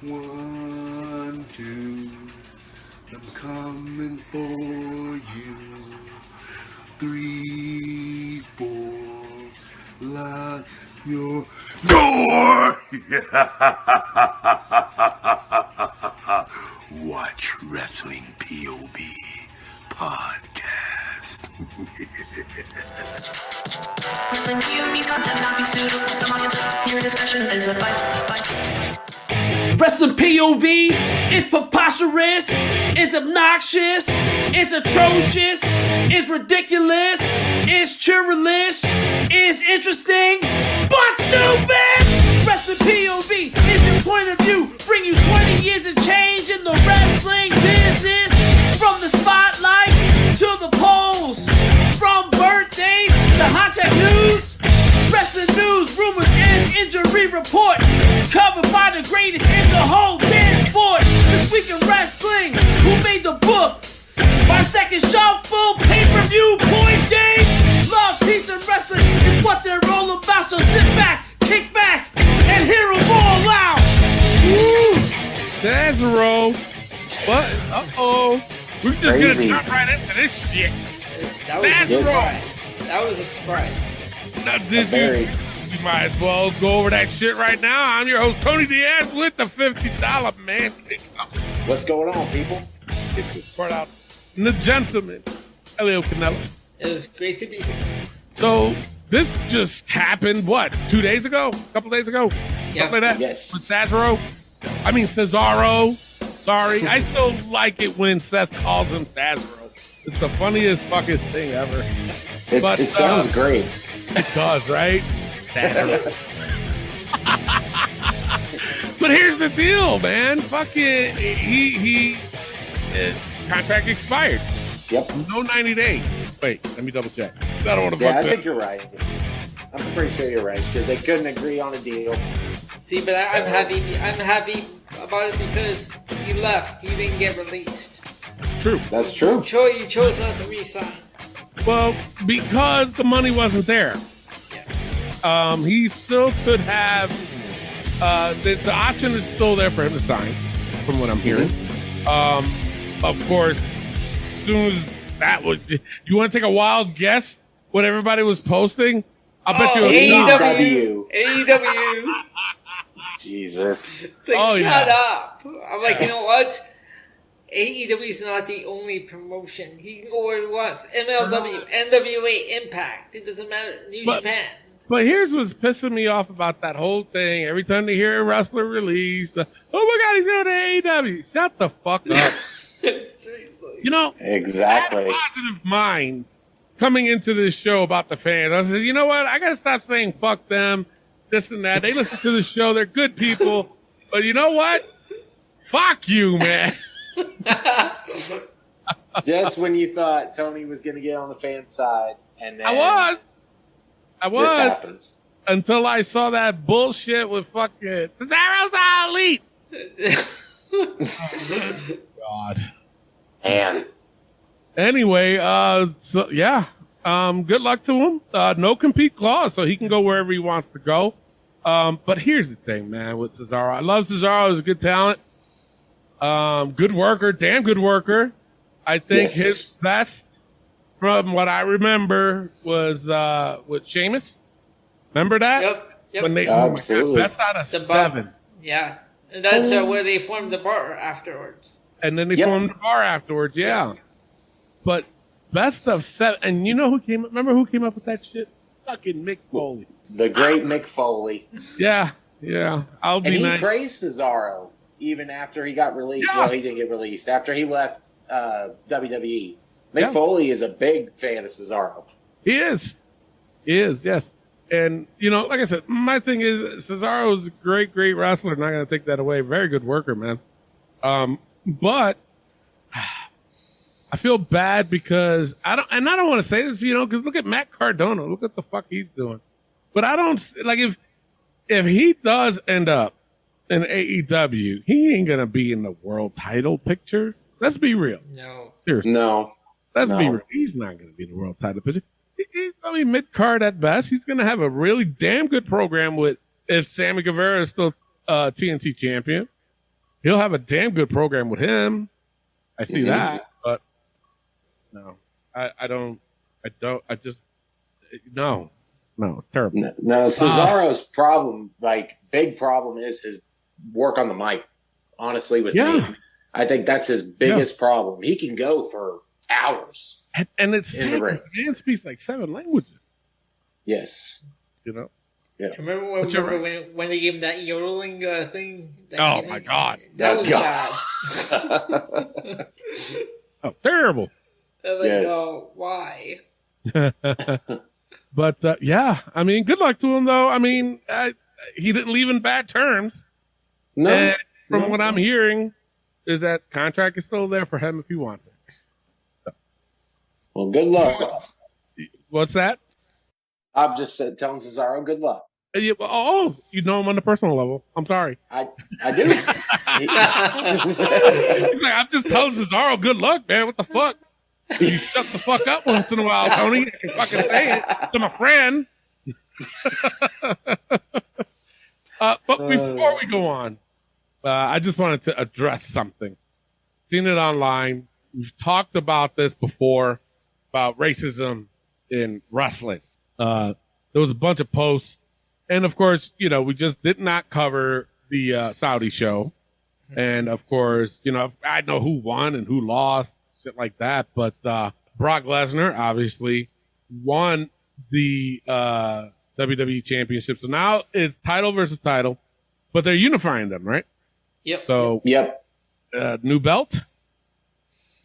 1, 2, I'm coming for you. 3, 4, lock your door. Watch Wrestling POV Podcast. Wrestling POV content may not be suitable to some audiences. Your discretion is advised. Wrestling POV is preposterous, is obnoxious, is atrocious, is ridiculous, is churlish, is interesting, but stupid! Wrestling POV is your point of view, bring you 20 years of change in the wrestling business. From the spotlight to the polls, from birthdays to hot tech news. Wrestling news, rumors, and injury report. Covered by the greatest in the whole damn sport. This week in wrestling, who made the book? My second shuffle, pay-per-view, points game. Love, peace, and wrestling is what they're all about. So sit back, kick back, and hear them all out. Woo! Zasaro. What? Uh-oh. We're just Crazy. gonna jump right into this shit. That was That's a surprise. That was a surprise. Now, did you might as well go over that shit right now. I'm your host, Tony Diaz, with the $50 man. What's going on, people? Get this part out. And the gentleman, Elio Canelo. It was great to be here. So, this just happened, what, 2 days ago? A couple days ago? Yeah. Something like that? Yes. With Zasaro? I mean, Cesaro. Sorry. I still like it when Seth calls him Zasaro. It's the funniest fucking thing ever. It sounds great. It does, right? But here's the deal, man. Fucking, his contract expired. Yep. No 90 days. Wait, let me double check. I don't want to Yeah, fuck I that. think you're right. I'm pretty sure you're right because they couldn't agree on a deal. See, but I'm happy about it because he left. He didn't get released. True. That's true. You chose not to re-sign. Well, because the money wasn't there. Yeah. He still could have. The option is still there for him to sign, from what I'm hearing. Of course, as soon as that was, you want to take a wild guess what everybody was posting? I'll bet you it was AEW. Jesus. It's like, Oh, shut yeah. up. I'm like, you know what? AEW is not the only promotion. He can go where he wants. MLW, NWA, Impact. It doesn't matter. New Japan. But here's what's pissing me off about that whole thing. Every time they hear a wrestler released, oh my God, he's going to AEW. Shut the fuck up. Seriously. You know, Exactly. I had a positive mind coming into this show about the fans. I said, you know what? I got to stop saying fuck them, this and that. They listen to the show. They're good people. But you know what? Fuck you, man. Just when you thought Tony was going to get on the fan side, and then I was this happens. until I saw that bullshit with fucking Cesaro's the elite. God. And Anyway, so yeah, good luck to him. No compete clause, so he can go wherever he wants to go. But here's the thing, man, with Zasaro. I love Zasaro. He's a good talent. Good worker, damn good worker. I think his best, from what I remember, was with Sheamus. Remember that? Yep. When they Absolutely. best out of The 7. Yeah. And that's where they formed the bar afterwards. And then they formed the bar afterwards, yeah. But best of 7. And you know who came up? Remember who came up with that shit? Fucking Mick Foley. the great Mick Foley. Yeah. I'll And be he nice. praised Cesaro even after he got released. Yeah. Well, he didn't get released. After he left WWE. Mick Yeah. Foley is a big fan of Cesaro. He is, yes. And, you know, like I said, my thing is Cesaro is a great wrestler. Not going to take that away. Very good worker, man. But I feel bad because I don't want to say this, you know, because look at Matt Cardona. Look at the fuck he's doing. But I don't, like, if he does end up in AEW, he ain't going to be in the world title picture. Let's be real. No. Seriously. No. Let's be No. real. He's not going to be in the world title picture. I mean, mid-card at best. He's going to have a really damn good program with if Sammy Guevara is still TNT champion. he'll have a damn good program with him. I see that, but no, I don't, no, it's terrible. No, Cesaro's problem, big problem, is his work on the mic. Honestly, with me, I think that's his biggest problem. He can go for hours, and it's in the ring. The man speaks like 7 languages. Yes, Yeah. Remember when they gave him that yodeling thing? Oh my God, that was bad. Oh, terrible. Why? But I mean, good luck to him, though. I mean, he didn't leave in bad terms. No, and from what I'm hearing, is that contract is still there for him if he wants it. So. Well, good luck. What's that? I'm just telling Cesaro good luck. You know him on the personal level. I'm sorry. I do. He's like, I'm just telling Cesaro good luck, man. What the fuck? You shut the fuck up once in a while, Tony. I can fucking say it to my friend. But before we go on, I just wanted to address something. Seen it online. We've talked about this before, about racism in wrestling. There was a bunch of posts. And, of course, we just did not cover the Saudi show. And, of course, I know who won and who lost, shit like that. But Brock Lesnar, obviously, won the WWE Championship. So now it's title versus title. But they're unifying them, right? Yep. So, new belt?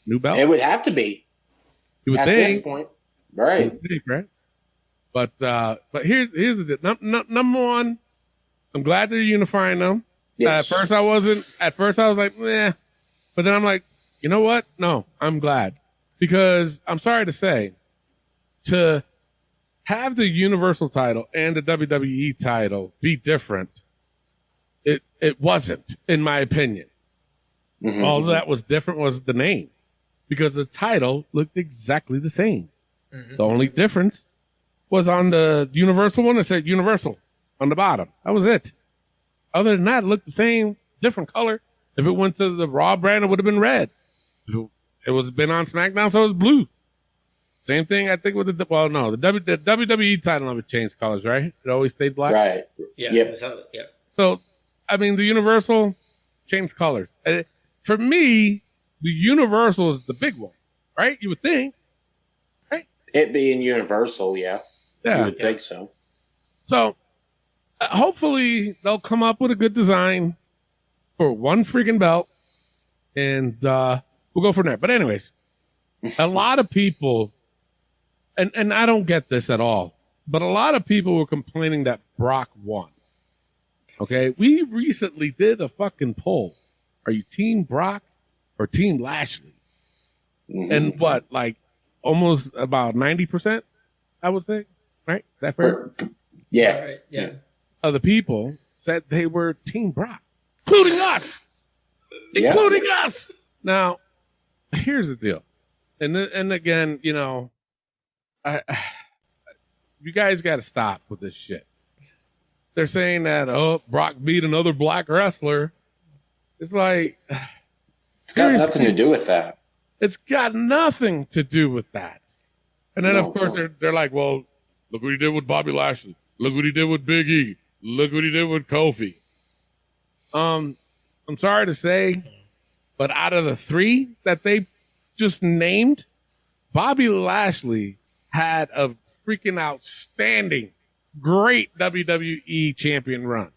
New belt? It would have to be. You would at think. This point. Right. Right? But here's the deal. Number one, I'm glad they're unifying them. Yes. At first I was like, eh. But then I'm like, you know what? No, I'm glad. Because I'm sorry to say, to have the Universal title and the WWE title be different, it wasn't, in my opinion. Mm-hmm. All that was different was the name. Because the title looked exactly the same. Mm-hmm. The only difference was on the Universal one. It said Universal on the bottom. That was it. Other than that, it looked the same, different color. If it went to the Raw brand, it would have been red. It was been on SmackDown, so it was blue. Same thing, I think, with the WWE title never changed colors, right? It always stayed black. Right. Yeah. Yep. So, I mean, the Universal changed colors. For me, the Universal is the big one, right? You would think. Right? It being Universal, yeah. Yeah. You would think so. So, hopefully, they'll come up with a good design for one freaking belt, and we'll go from there. But anyways, a lot of people, and I don't get this at all, but a lot of people were complaining that Brock won. Okay? We recently did a fucking poll. Are you Team Brock or Team Lashley? Mm-hmm. And what, like, almost about 90%, I would say? Right? Is that fair? Yeah. Right. Yeah. Of the people said they were Team Brock, including us. Including us. Now, here's the deal. And again, you guys got to stop with this shit. They're saying that, Brock beat another black wrestler. It's like, it's got nothing to do with that. It's got nothing to do with that. And then, of course, they're like, well, look what he did with Bobby Lashley. Look what he did with Big E. Look what he did with Kofi. I'm sorry to say, but out of the 3 that they just named, Bobby Lashley had a freaking outstanding, great WWE champion run.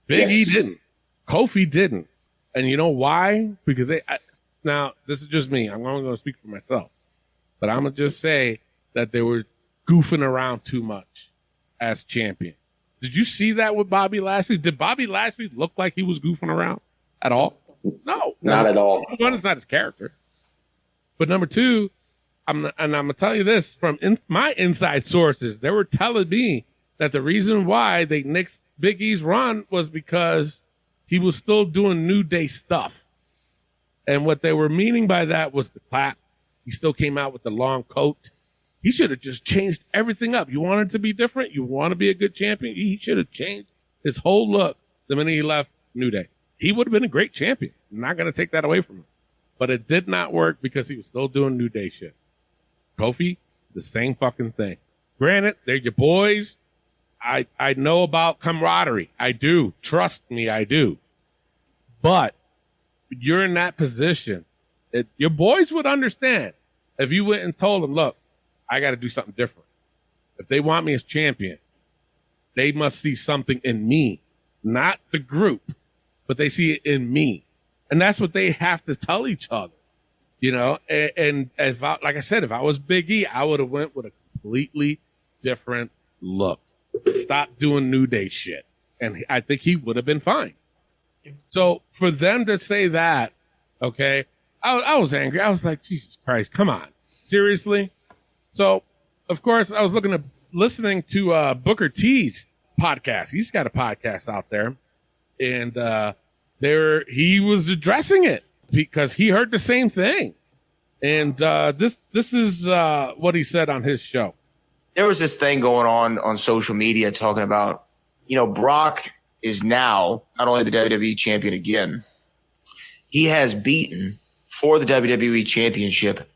Big E didn't. Kofi didn't. And you know why? Because now, this is just me. I'm only going to speak for myself. But I'm going to just say that they were goofing around too much as champion. Did you see that with Bobby Lashley? Did Bobby Lashley look like he was goofing around at all? No. Not at all. One, it's not his character. But number 2, I'm going to tell you this from my inside sources. They were telling me that the reason why they nixed Big E's run was because he was still doing New Day stuff. And what they were meaning by that was the clap. He still came out with the long coat. He should have just changed everything up. You want it to be different? You want to be a good champion? He should have changed his whole look the minute he left New Day. he would have been a great champion. I'm not going to take that away from him. But it did not work because he was still doing New Day shit. Kofi, the same fucking thing. Granted, they're your boys. I know about camaraderie. I do. Trust me, I do. But you're in that position. Your boys would understand if you went and told them, look, I got to do something different. If they want me as champion, they must see something in me, not the group, but they see it in me. And that's what they have to tell each other, you know? And if I, like I said, if I was Big E, I would have went with a completely different look. Stop doing New Day shit. And I think he would have been fine. So for them to say that, okay, I was angry. I was like, Jesus Christ, come on. Seriously? So, of course, I was listening to Booker T's podcast. He's got a podcast out there. And he was addressing it because he heard the same thing. And this is what he said on his show. There was this thing going on social media talking about, you know, Brock is now not only the WWE champion again, he has beaten for the WWE championship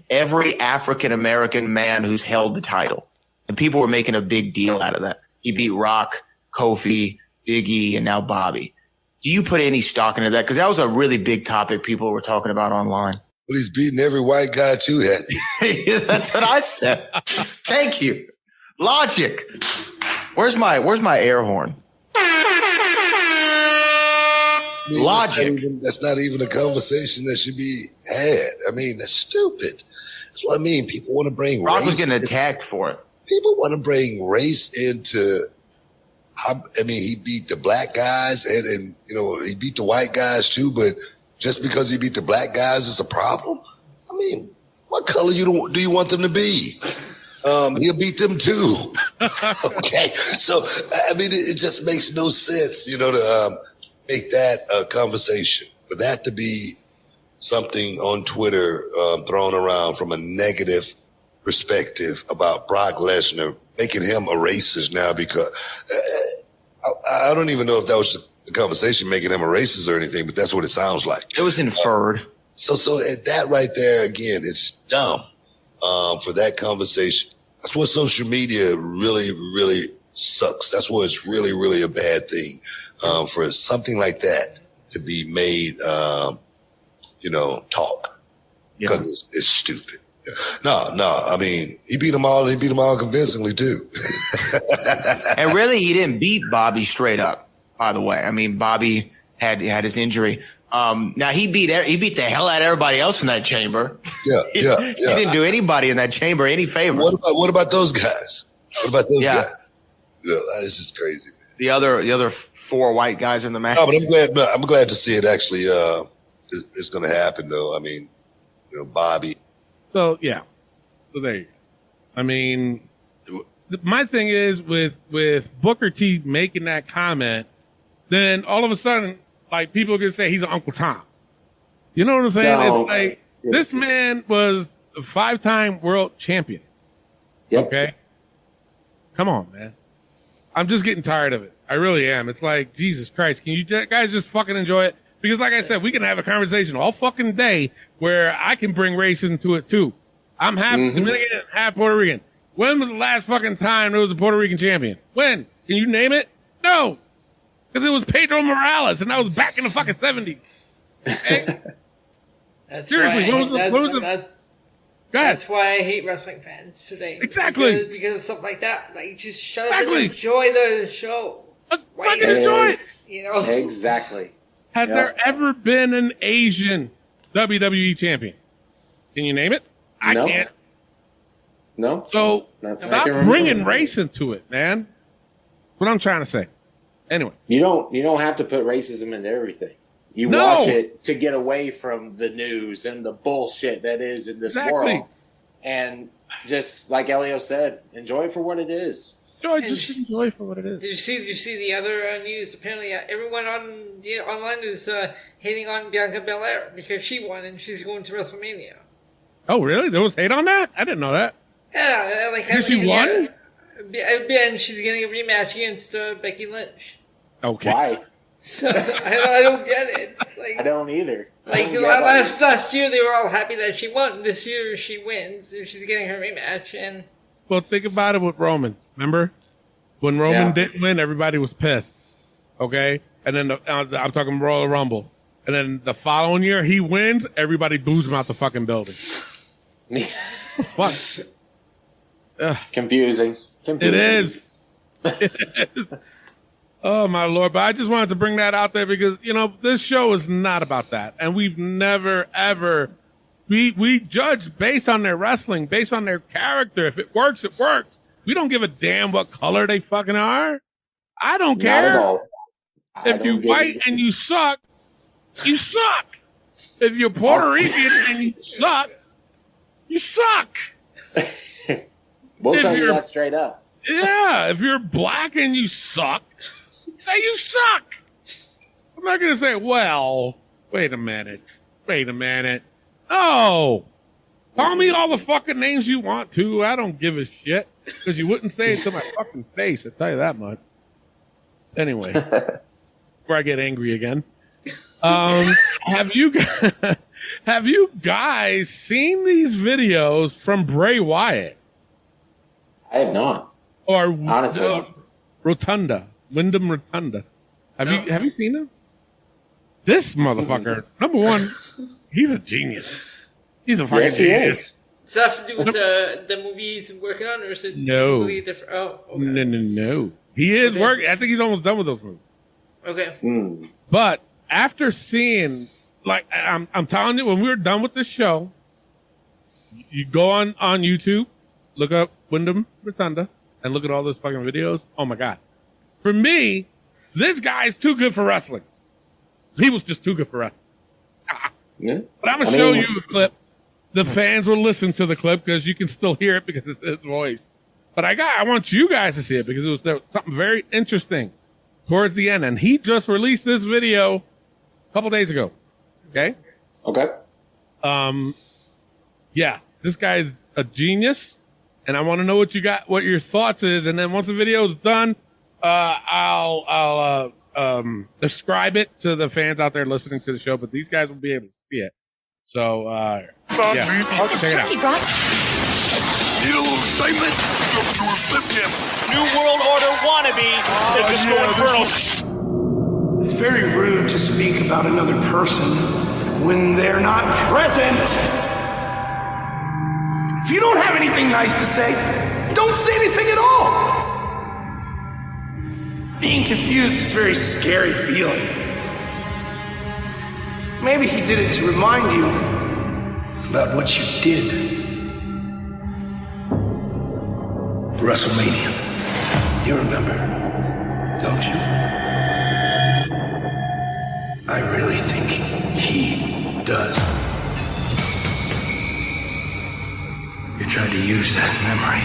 every African-American man who's held the title. And people were making a big deal out of that. He beat Rock, Kofi, Big E, and now Bobby. Do you put any stock into that? Because that was a really big topic people were talking about online. But he's beating every white guy too, Hattie. That's what I said. Thank you. Logic. Where's my air horn? I mean, Logic. That's not even a conversation that should be had. I mean, that's stupid. That's what I mean. People want to bring Rock race. was getting attacked for it. People want to bring race into. I mean, he beat the black guys and you know he beat the white guys too. But just because he beat the black guys is a problem. I mean, what color do you want them to be? He'll beat them too. Okay, so I mean, it just makes no sense, you know, to make that a conversation. For that to be something on Twitter thrown around from a negative perspective about Brock Lesnar, making him a racist now because I don't even know if that was the conversation, making him a racist or anything, but that's what it sounds like. It was inferred. So at that right there, again, it's dumb for that conversation. That's what social media really, really sucks. That's what it's really, really a bad thing for something like that to be made, you know, talk because it's stupid. No. I mean, he beat them all. He beat them all convincingly too. And really, he didn't beat Bobby straight up. By the way, I mean, Bobby had his injury. Now he beat the hell out of everybody else in that chamber. Yeah. He didn't do anybody in that chamber any favor. What about those guys? What about those guys? You know, it's just crazy. The other four white guys in the match. No, but I'm glad to see it actually. It's going to happen though. I mean, you know, Bobby. So yeah, so there you go. I mean, my thing is with Booker T making that comment, then all of a sudden, like people can say he's an Uncle Tom. You know what I'm saying? No. It's like this man was a 5-time world champion. Yep. Okay, come on, man. I'm just getting tired of it. I really am. It's like, Jesus Christ, can you guys just fucking enjoy it? Because like I said, we can have a conversation all fucking day where I can bring race into it too. I'm half Dominican, half Puerto Rican. When was the last fucking time there was a Puerto Rican champion? When? Can you name it? No. Because it was Pedro Morales and I was back in the fucking 70s. Okay? Seriously, That's why I hate wrestling fans today. Exactly. Because of stuff like that. Like, just shut up and enjoy the show. Let's fucking enjoy it. You know? Exactly. Has there ever been an Asian WWE champion? Can you name it? I can't. No. So stop bringing race into it, man. What I'm trying to say. Anyway, you don't have to put racism into everything. You watch it to get away from the news and the bullshit that is in this world, and just like Elio said, enjoy it for what it is. Just enjoy it for what it is. Did you see the other news? Apparently, everyone online is hating on Bianca Belair because she won and she's going to WrestleMania. Oh, really? There was hate on that? I didn't know that. Yeah, like because she won. And she's getting a rematch against Becky Lynch. Okay. Why? So I don't get it. Like, I don't either. Like last year, they were all happy that she won. This year, she wins. She's getting her rematch. And well, think about it with Roman. Remember when Roman didn't win, everybody was pissed. Okay, and then I'm talking Royal Rumble, and then the following year he wins, everybody boos him out the fucking building. What? It's confusing. It is. Oh my Lord! But I just wanted to bring that out there because this show is not about that, and we've never ever we judge based on their wrestling, based on their character. If it works, it works. We don't give a damn what color they fucking are. I don't care. Not at all. If you white and you suck, you suck. If you're Puerto Rican and you suck, you suck. We'll tell you that straight up. Yeah, if you're black and you suck, say you suck. I'm not going to say, well, wait a minute. No. Call me all the fucking names you want to. I don't give a shit. Because you wouldn't say it to my fucking face. I'll tell you that much. Anyway. Before I get angry again. Have you guys seen these videos from Bray Wyatt? I have not. Or honestly, Wyndham Rotunda. Have you seen him? This motherfucker, number one, he's a genius. He's a fucking genius. Does that have to do with the movie he's working on, or is it completely different? Oh, okay. No. He is working. I think he's almost done with those movies. Okay. But after seeing, like, I'm telling you, when we were done with this show, you go on YouTube, look up Wyndham Rotunda, and look at all those fucking videos. Oh my God. For me, this guy's too good for wrestling. He was just too good for wrestling. Yeah. But I'm going to show you a clip. The fans will listen to the clip because you can still hear it because it's his voice. But I want you guys to see it because there was something very interesting towards the end. And he just released this video a couple days ago. Okay? Yeah, this guy's a genius. And I want to know what your thoughts is. And then once the video is done, I'll describe it to the fans out there listening to the show. But these guys will be able to see it. So, yeah. Check it out. Need a little excitement? New World Order wannabe. It's very rude to speak about another person when they're not present. If you don't have anything nice to say, don't say anything at all. Being confused is a very scary feeling. Maybe he did it to remind you about what you did. WrestleMania. You remember, don't you? I really think he does. You tried to use that memory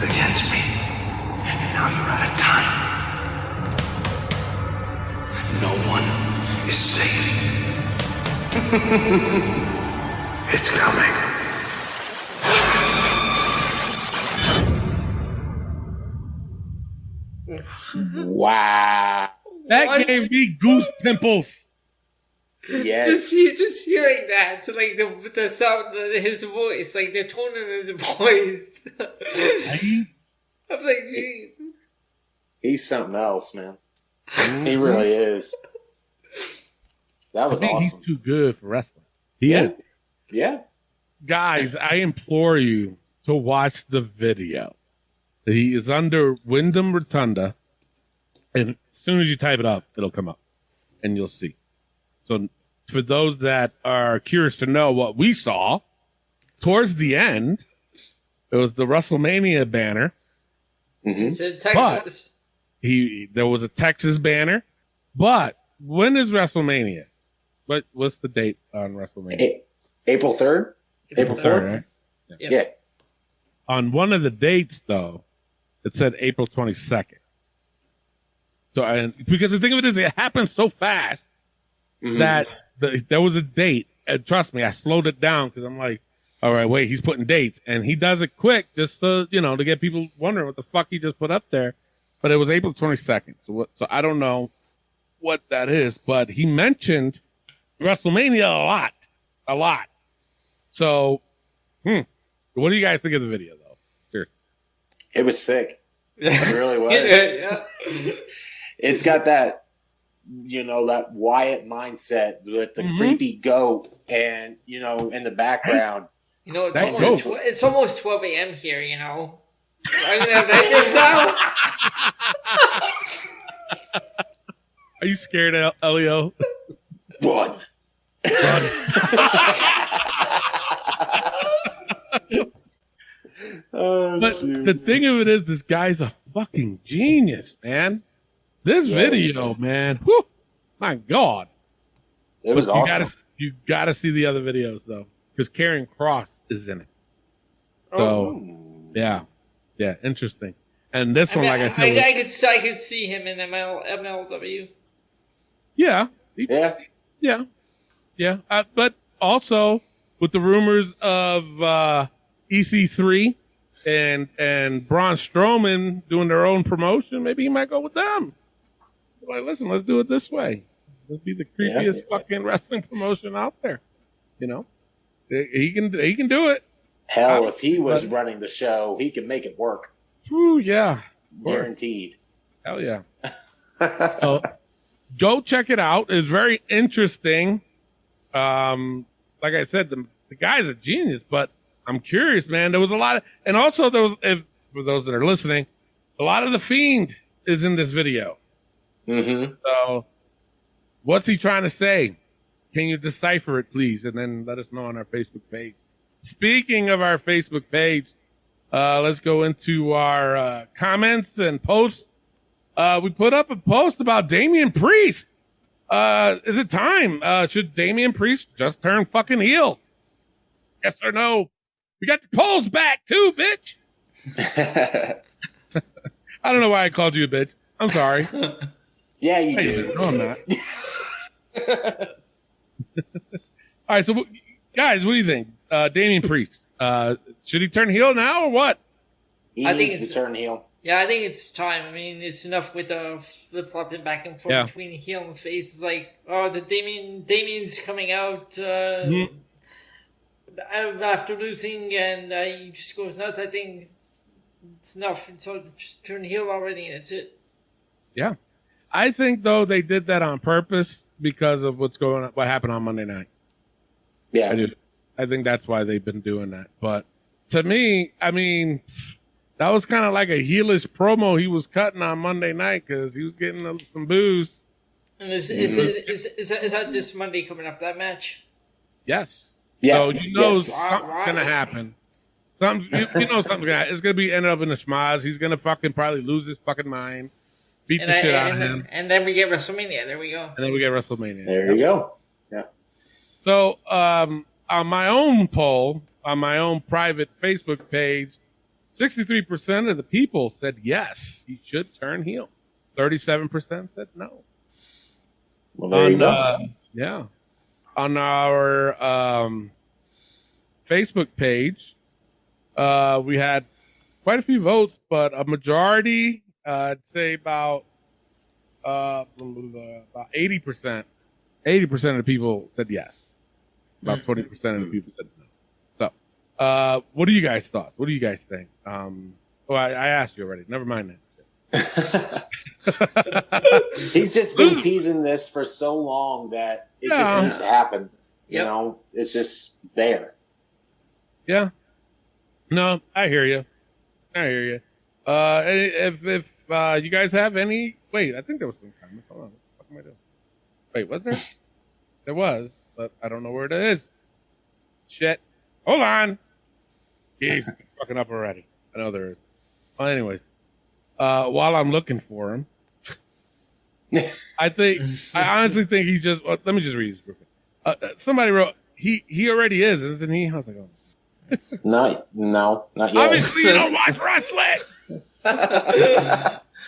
against me. Now you're out of time. No one is safe. It's coming. Wow. That gave me goose pimples. Yes. Just hearing that, like the sound, his voice, like the tone of his voice. I'm like, geez. He's something else, man. He really is. That was awesome. He's too good for wrestling. He is. Yeah. Guys, I implore you to watch the video. He is under Wyndham Rotunda, and as soon as you type it up, it'll come up, and you'll see. So for those that are curious to know what we saw, towards the end, it was the WrestleMania banner. Mm-hmm. It said Texas. There was a Texas banner, but when is WrestleMania? What's the date on WrestleMania? April 3rd? April 4th? Right? Yeah. On one of the dates, though, it said April 22nd. So, because the thing of it is, it happened so fast that there was a date. And trust me, I slowed it down because I'm like, all right, wait, he's putting dates. And he does it quick just to get people wondering what the fuck he just put up there. But it was April 22nd. So I don't know what that is, but he mentioned WrestleMania a lot. So, what do you guys think of the video, though? Seriously. It was sick. It really was. Yeah. It's got that, that Wyatt mindset with the creepy goat and, in the background. It's almost 12 a.m. here, I don't have nightmares now. Are you scared, Elio? Run. But the thing of it is, this guy's a fucking genius, man. This video, man, whew, my God. It was awesome. You gotta see the other videos, though, because Karrion Kross is in it. So, yeah, interesting. And this one, like I said, I could see him in MLW. Yeah. But also with the rumors of EC3 and Braun Strowman doing their own promotion, maybe he might go with them. Like, listen, let's do it this way. Let's be the creepiest fucking wrestling promotion out there. He can do it. Hell, if he was running the show, he could make it work. Ooh, yeah. Guaranteed. Hell yeah. So, go check it out. It's very interesting. Like I said, the guy's a genius, but I'm curious, man. There was a lot of, and also there was, for those that are listening, a lot of the Fiend is in this video. Mm-hmm. So, what's he trying to say? Can you decipher it, please? And then let us know on our Facebook page. Speaking of our Facebook page, let's go into our comments and posts. We put up a post about Damian Priest. Is it time? Should Damian Priest just turn fucking heel? Yes or no? We got the polls back too, bitch. I don't know why I called you a bitch. I'm sorry. Yeah, you do. No, I'm not. All right, so guys, what do you think? Damian Priest, should he turn heel now or what? He needs to turn heel. Yeah, I think it's time. I mean, it's enough with the flip-flopping back and forth between heel and face. It's like, the Damien's coming out after losing, and he just goes nuts. I think it's enough. So just turn heel already, and that's it. Yeah. I think, though, they did that on purpose because of what happened on Monday night. Yeah. I think that's why they've been doing that. But to me, I mean, that was kind of like a heelish promo he was cutting on Monday night because he was getting some booze. And is that this Monday coming up, that match? Yes. Yeah. So something's going to happen. Something's going to happen. It's going to be ended up in the schmaz. He's going to fucking probably lose his fucking mind. Beat the shit out of him. And then we get WrestleMania. There we go. And then we get WrestleMania. There you go. Yeah. So, on my own poll, on my own private Facebook page, 63% of the people said yes, he should turn heel. 37% said no. Well, there you go. Yeah. On our Facebook page, we had quite a few votes, but a majority, I'd say about 80%. 80% of the people said yes. About 20% of the people said no. So, what do you guys thought? What do you guys think? I asked you already. Never mind that. He's just been teasing this for so long that it just needs to happen. You know, it's just there. Yeah. No, I hear you. If you guys have any, wait, I think there was some comments. Hold on. What the fuck am I doing? Wait, was there? There was, but I don't know where it is. Shit. Hold on. He's fucking up already. I know there is. Well, anyways, while I'm looking for him, I honestly think he's just, let me just read this real quick. Somebody wrote, he already is, isn't he? I was like, oh. No, not yet. Obviously, you don't watch wrestling.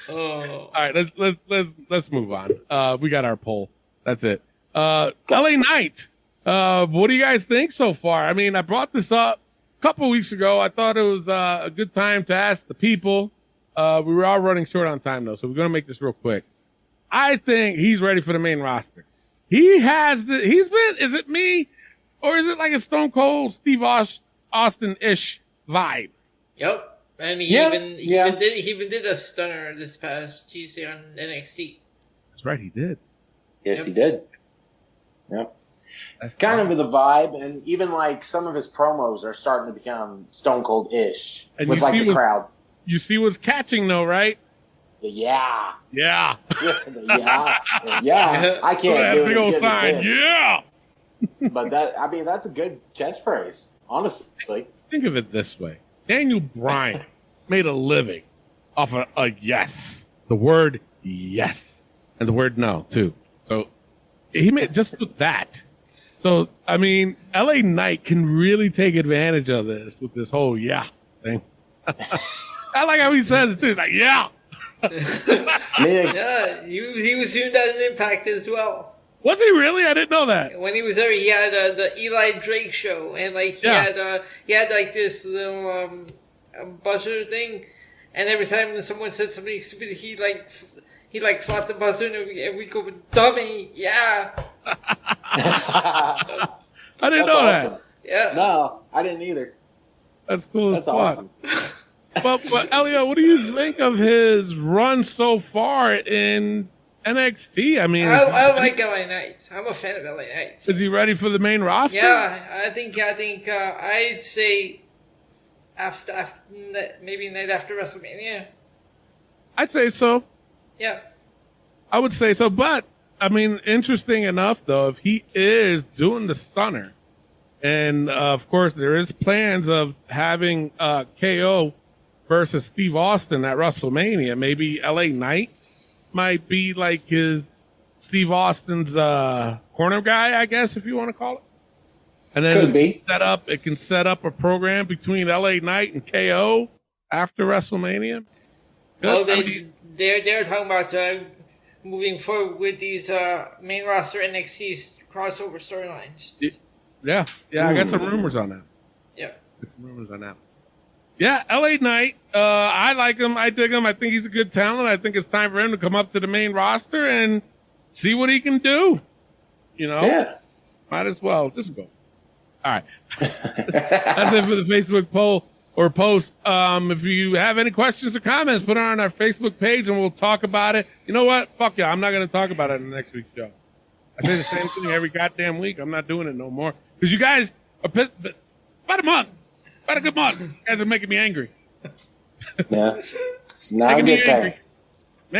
All right, let's move on. We got our poll. That's it. LA Knight. What do you guys think so far? I mean, I brought this up a couple weeks ago. I thought it was a good time to ask the people. We were all running short on time though, so we're gonna make this real quick. I think he's ready for the main roster. He's been, is it me? Or is it like a Stone Cold Steve Austin-ish vibe? Yep. And he even did a stunner this past Tuesday on NXT. That's right, he did. Yes, he did. Yep. Kind of with the vibe, and even like some of his promos are starting to become Stone Cold-ish with like the crowd. You see what's catching though, right? Yeah. Yeah. Yeah. I can't do it. Big old sign. Yeah. But that's a good catchphrase, honestly. Think of it this way. Daniel Bryan made a living off a yes. The word yes. And the word no, too. So he made just with that. So, I mean, LA Knight can really take advantage of this with this whole yeah thing. I like how he says it, too. He's like, yeah. Yeah, he was doing that in Impact as well. Was he really? I didn't know that. When he was there, he had the Eli Drake show, and like he had like this little buzzer thing, and every time someone said something stupid, he slapped the buzzer, and we go, dummy, yeah. I didn't know awesome. that. Yeah. No, I didn't either. That's cool. That's awesome. But Elio, what do you think of his run so far in NXT? I mean, I like LA Knight. I'm a fan of LA Knight. Is he ready for the main roster? Yeah, I think I'd say after maybe night after WrestleMania. I'd say so. Yeah. I would say so, but I mean, interesting enough though, if he is doing the stunner, and of course there is plans of having KO versus Steve Austin at WrestleMania, maybe LA Knight might be like his Steve Austin's corner guy, I guess, if you want to call it. And then it can set up a program between LA Knight and KO after WrestleMania. Well, they're talking about moving forward with these main roster NXT crossover storylines. Yeah, I got some rumors on that. Yeah. Some rumors on that. Yeah, LA Knight. I like him. I dig him. I think he's a good talent. I think it's time for him to come up to the main roster and see what he can do. You know? Yeah. Might as well. Just go. All right. That's it for the Facebook poll or post. If you have any questions or comments, put it on our Facebook page and we'll talk about it. You know what? Fuck yeah. I'm not going to talk about it in the next week's show. I say the same thing every goddamn week. I'm not doing it no more. Because you guys are pissed. About a month. About a good month. You guys are making me angry. Yeah. It's not a good thing. I'm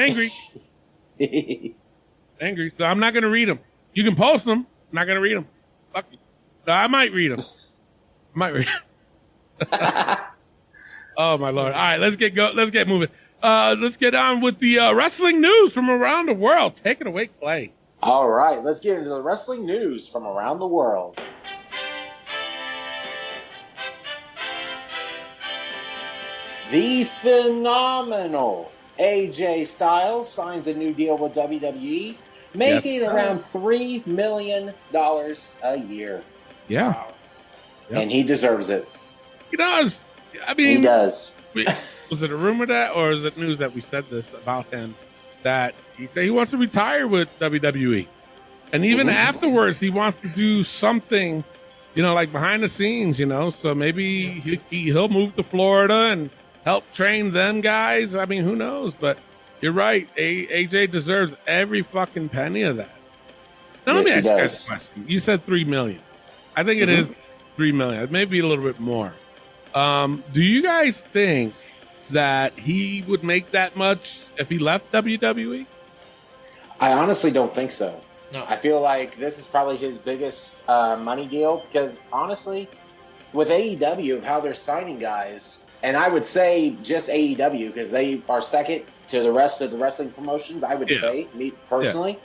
angry. So I'm not going to read them. You can post them. I'm not going to read them. Fuck you. No, I might read them. Oh, my Lord. All right, let's get moving. Let's get on with the wrestling news from around the world. Take it away, Clay. All right, let's get into the wrestling news from around the world. The phenomenal AJ Styles signs a new deal with WWE, making around $3 million a year. Yeah. Wow. Yep. And he deserves it. He does. I mean, he does. Was it a rumor or is it news that we said this about him, that he said he wants to retire with WWE? And even afterwards, he wants to do something, like behind the scenes, so maybe he'll move to Florida and help train them guys. I mean, who knows? But you're right. AJ deserves every fucking penny of that. Now, let me ask you guys a question. You said $3 million. I think it is $3 million. Maybe a little bit more. Do you guys think that he would make that much if he left WWE? I honestly don't think so. No. I feel like this is probably his biggest money deal because, honestly, with AEW, how they're signing guys, and I would say just AEW because they are second to the rest of the wrestling promotions, I would say, me personally,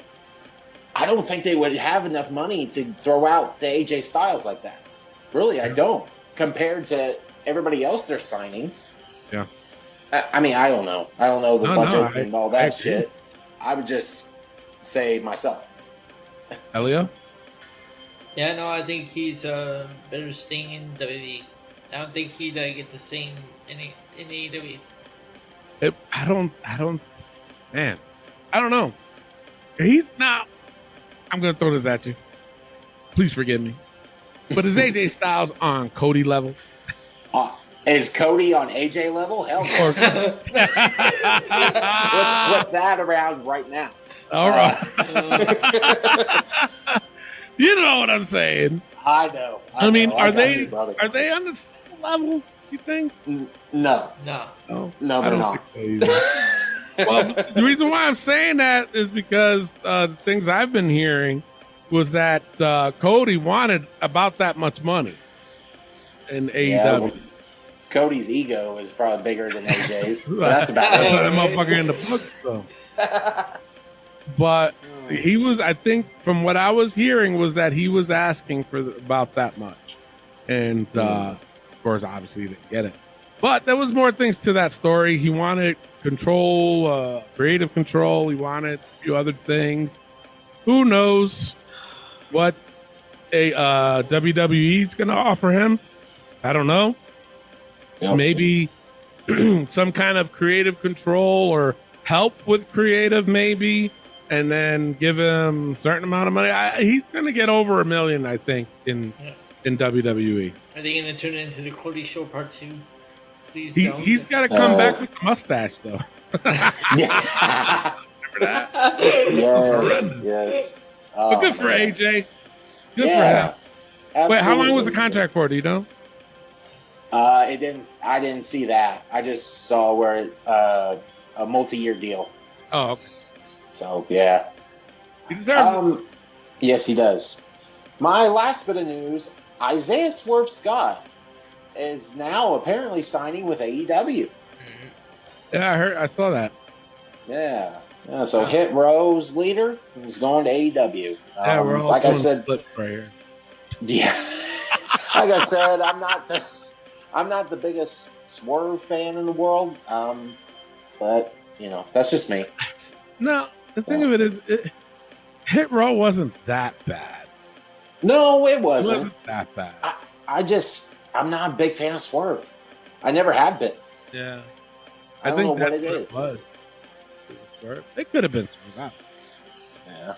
I don't think they would have enough money to throw out to AJ Styles like that. Really, I don't. Compared to everybody else they're signing. Yeah. I mean, I don't know. I don't know the budget and all that shit. I would just say myself. Elio? Yeah, no, I think he's better staying in WWE. I don't think he'd get the same in AEW. I don't know. He's now. I'm gonna throw this at you. Please forgive me. But is AJ Styles on Cody level? Is Cody on AJ level? Hell no. Let's flip that around right now. All right. You know what I'm saying. I know. I mean, are they you, on the same level, you think? No. Oh, No, they're not. Well, the reason why I'm saying that is because the things I've been hearing was that Cody wanted about that much money in AEW. Well, Cody's ego is probably bigger than AJ's. But that's about it. That's why that motherfucker in the book, so. But he was, I think, from what I was hearing, was that he was asking for about that much, and of course, obviously, he didn't get it. But there was more things to that story. He wanted control, creative control. He wanted a few other things. Who knows what a WWE is going to offer him? I don't know. Yep. Maybe some kind of creative control or help with creative, maybe, and then give him a certain amount of money. He's going to get over $1 million, I think, in WWE. Are they going to turn it into the Cody Show Part 2? Please don't. He's got to come back with the mustache, though. Yeah. Remember that? Yes. But good for AJ. Good for him. Absolutely. Wait, how long was the contract for? Do you know? I didn't see that. I just saw where a multi-year deal. Oh, okay. So yeah. He deserves it. Yes, he does. My last bit of news: Isaiah Swerve Scott is now apparently signing with AEW. Yeah, I saw that. Yeah. So Hit Row's leader is going to AEW. Yeah, we're all like I said, right here. Yeah. Like I said, I'm not the biggest Swerve fan in the world. But that's just me. No, the thing of it is, Hit Row wasn't that bad. No, it wasn't. It wasn't that bad. I'm not a big fan of Swerve. I never have been. Yeah. I don't know what it is. It could have been Swerve. Yeah.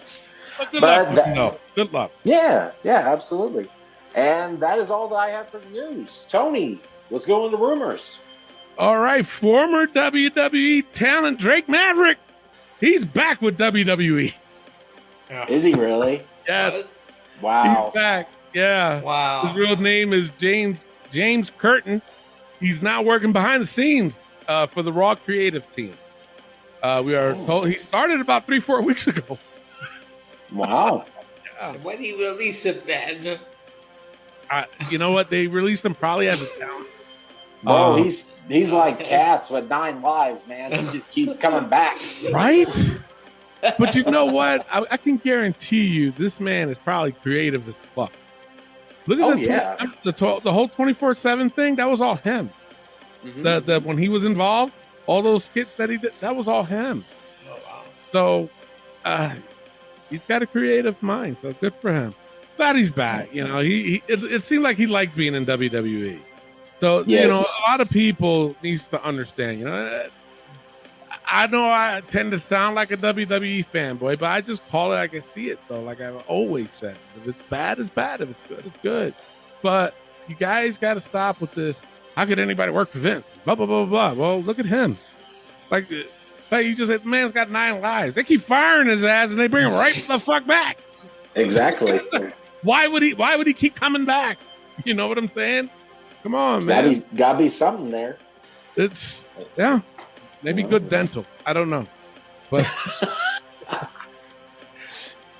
But good luck. Yeah, absolutely. And that is all that I have for the news. Tony, let's go into rumors. All right, former WWE talent Drake Maverick. He's back with WWE. Is he really? Yeah. Wow. He's back. Yeah. Wow. His real name is James Curtin. He's now working behind the scenes for the Raw creative team. We are told he started about 3-4 weeks ago. Wow. Yeah. Why did he release him then? You know what? They released him probably as a talent. Bro, he's like cats with 9 lives, man. He just keeps coming back. Right? But you know what? I can guarantee you this man is probably creative as fuck. Look at the whole 24/7 thing. That was all him. Mm-hmm. The when he was involved, all those skits that he did, that was all him. Oh, wow. So he's got a creative mind. So good for him. Glad he's back. It seemed like he liked being in WWE. So, yes. A lot of people needs to understand, I know I tend to sound like a WWE fanboy, but I just call it like I see it, though. Like I've always said, if it's bad, it's bad. If it's good, it's good. But you guys got to stop with this. How could anybody work for Vince? Blah, blah, blah, blah. Well, look at him. Like you just said, the man's got 9 lives. They keep firing his ass and they bring him right the fuck back. Exactly. Why would he keep coming back? You know what I'm saying? Come on, man. Gotta be something there. It's maybe good dental. I don't know, but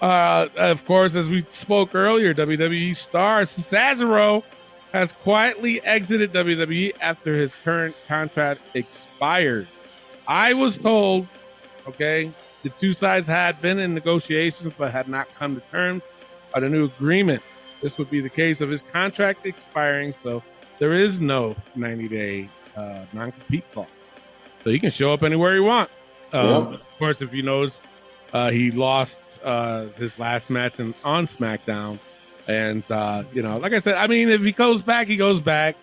of course, as we spoke earlier, WWE star Zasaro has quietly exited WWE after his current contract expired. I was told, the two sides had been in negotiations but had not come to terms on a new agreement. This would be the case of his contract expiring, so there is no 90-day non-compete clause. So he can show up anywhere he wants. Of course, if you notice, he lost his last match on SmackDown. And, like I said, I mean, if he goes back, he goes back.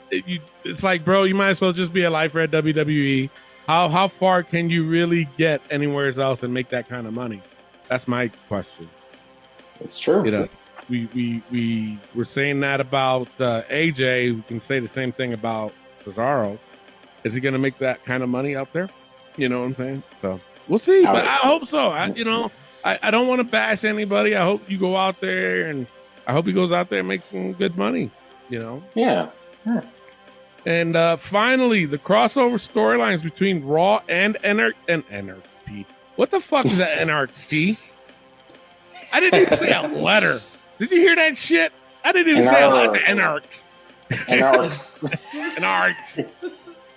It's like, bro, you might as well just be a lifer at WWE. How far can you really get anywhere else and make that kind of money? That's my question. It's true. You know, we were saying that about AJ. We can say the same thing about Zasaro. Is he going to make that kind of money out there? You know what I'm saying? So we'll see. But I hope so. I don't want to bash anybody. I hope you go out there, and I hope he goes out there and makes some good money. You know? Yeah. And finally, the crossover storylines between Raw and NXT. What the fuck is that NXT? I didn't even say a letter. Did you hear that shit? I didn't even say a letter. NXT.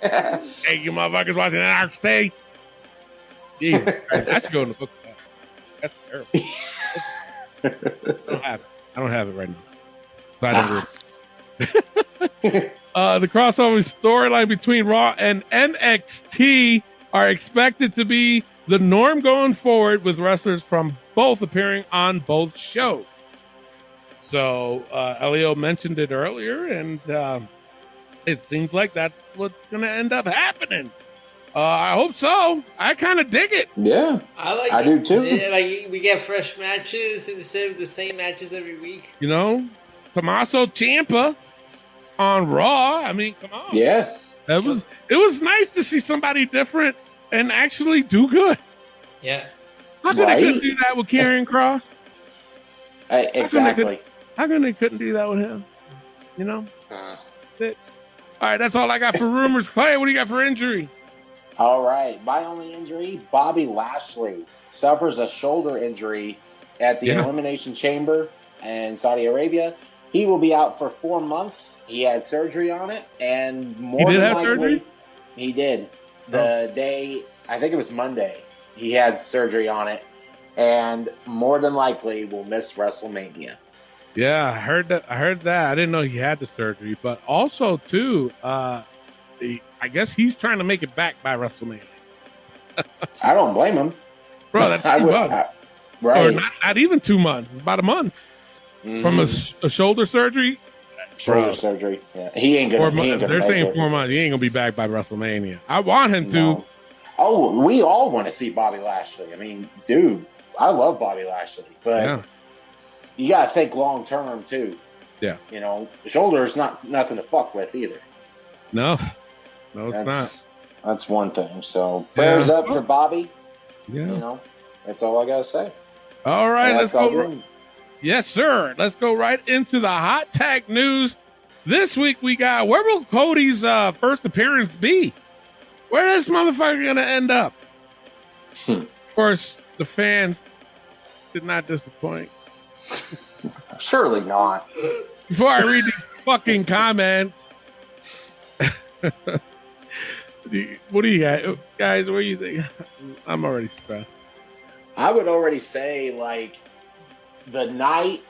Hey, you motherfuckers watching NXT? Jesus Christ, I should go in the book. That's terrible. I don't have it right now. The crossover storyline between Raw and NXT are expected to be the norm going forward, with wrestlers from both appearing on both shows. So Elio mentioned it earlier, and it seems like that's what's going to end up happening. I hope so. I kind of dig it. Yeah, I do too. Yeah, like we get fresh matches instead of the same matches every week. You know, Tommaso Champa on Raw. I mean, come on. Yeah, it was nice to see somebody different and actually do good. Yeah. How come they couldn't do that with Karrion Kross? Exactly. How come they couldn't do that with him? You know? All right, that's all I got for rumors. Clay, what do you got for injury? All right. My only injury, Bobby Lashley suffers a shoulder injury at the Elimination Chamber in Saudi Arabia. He will be out for 4 months. He had surgery on it, and more than likely, surgery? He did. The day, I think it was Monday, he had surgery on it, and more than likely will miss WrestleMania. Yeah, I heard that. I didn't know he had the surgery, but also too, I guess he's trying to make it back by WrestleMania. I don't blame him, bro. That's 2 months, right? Or not even 2 months. It's about a month from a shoulder surgery. Shoulder surgery. Yeah, he ain't gonna. They're saying 4 months. He ain't gonna be back by WrestleMania. I want him to. Oh, we all want to see Bobby Lashley. I mean, dude, I love Bobby Lashley, but you gotta think long term too. Yeah, you know, the shoulder is nothing to fuck with either. No, it's not. That's one thing. So prayers up for Bobby. Yeah, you know, that's all I gotta say. All right, let's go. Yes, sir. Let's go right into the hot tag news. This week we got, where will Cody's first appearance be? Where is this motherfucker going to end up? Of course, the fans did not disappoint. Surely not. Before I read these fucking comments, what do you got? Guys, what do you think? I'm already stressed. I would already say, like, the night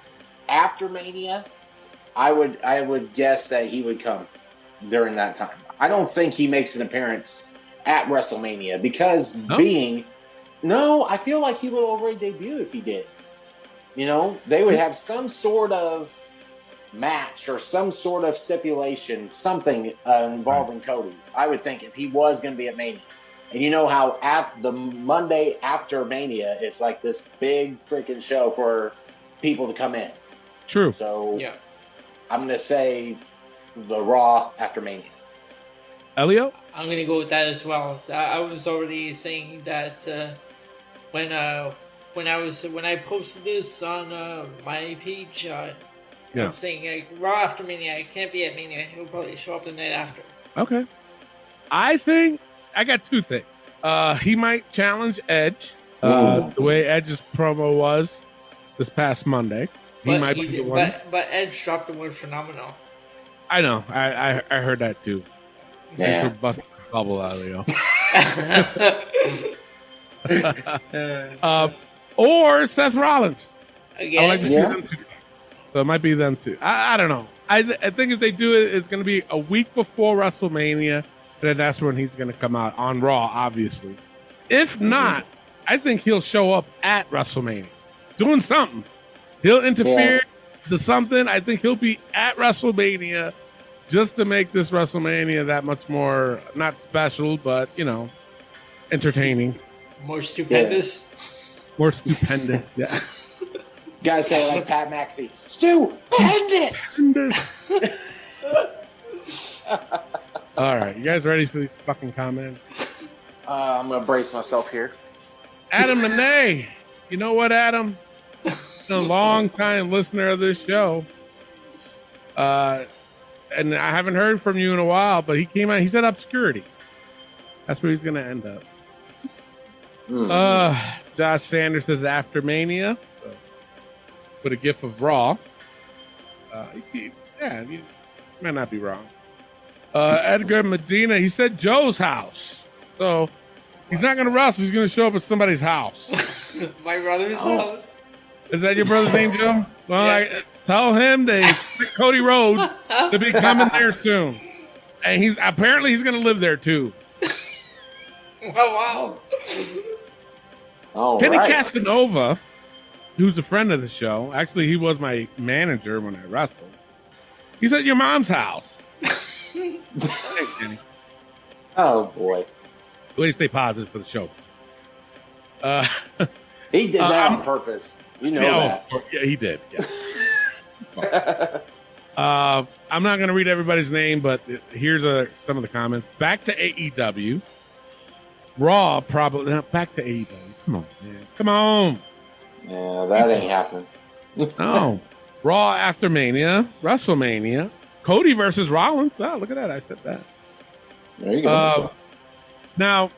after Mania, I would guess that he would come during that time. I don't think he makes an appearance at WrestleMania because I feel like he would already debut if he did. You know, they would have some sort of match or some sort of stipulation, something involving Cody. I would think if he was going to be at Mania. And you know how at the Monday after Mania, it's like this big freaking show for people to come in. True. So I'm going to say the Raw after Mania. Elio? I'm going to go with that as well. I was already saying that when I posted this on my page, I'm saying like, Raw after Mania. I can't be at Mania. He'll probably show up the night after. Okay. I think I got two things. He might challenge Edge the way Edge's promo was this past Monday. He might be the one. But Edge dropped the word phenomenal. I know. I heard that too. Yeah. Thanks for busting the bubble, Elio. Or Seth Rollins. Again? I like to see them too. So it might be them too. I don't know. I think if they do it, it's going to be a week before WrestleMania. Then that's when he's going to come out on Raw, obviously. If not, I think he'll show up at WrestleMania doing something. He'll interfere to something. I think he'll be at WrestleMania just to make this WrestleMania that much more, not special, but, you know, entertaining. More stupendous. More stupendous. Yeah. Gotta say it like Pat McAfee. Stupendous! All right. You guys ready for these fucking comments? I'm going to brace myself here. Adam Monet. You know what, Adam? He's a long-time listener of this show. And I haven't heard from you in a while, but he came out. He said obscurity. That's where he's going to end up. Josh Sanders says after Mania. With a gif of Raw. You might not be wrong. Edgar Medina, he said Joe's house. So he's not going to wrestle. He's going to show up at somebody's house. My brother's house. Is that your brother's name, Joe? Well, Yeah. Tell him they expect Cody Rhodes to be coming there soon. And he's going to live there too. Oh, wow. Kenny Casanova, who's a friend of the show. Actually, he was my manager when I wrestled. He's at your mom's house. Thanks, Kenny. Oh, boy. Way to stay positive for the show. He did that on purpose. You know that. Yeah, he did. Yeah. I'm not going to read everybody's name, but here's some of the comments. Back to AEW. Raw, probably. No, back to AEW. Come on, man. Come on. Yeah, that ain't happening. No. Raw after Mania. WrestleMania. Cody versus Rollins. Oh, look at that. I said that. There you go. Now,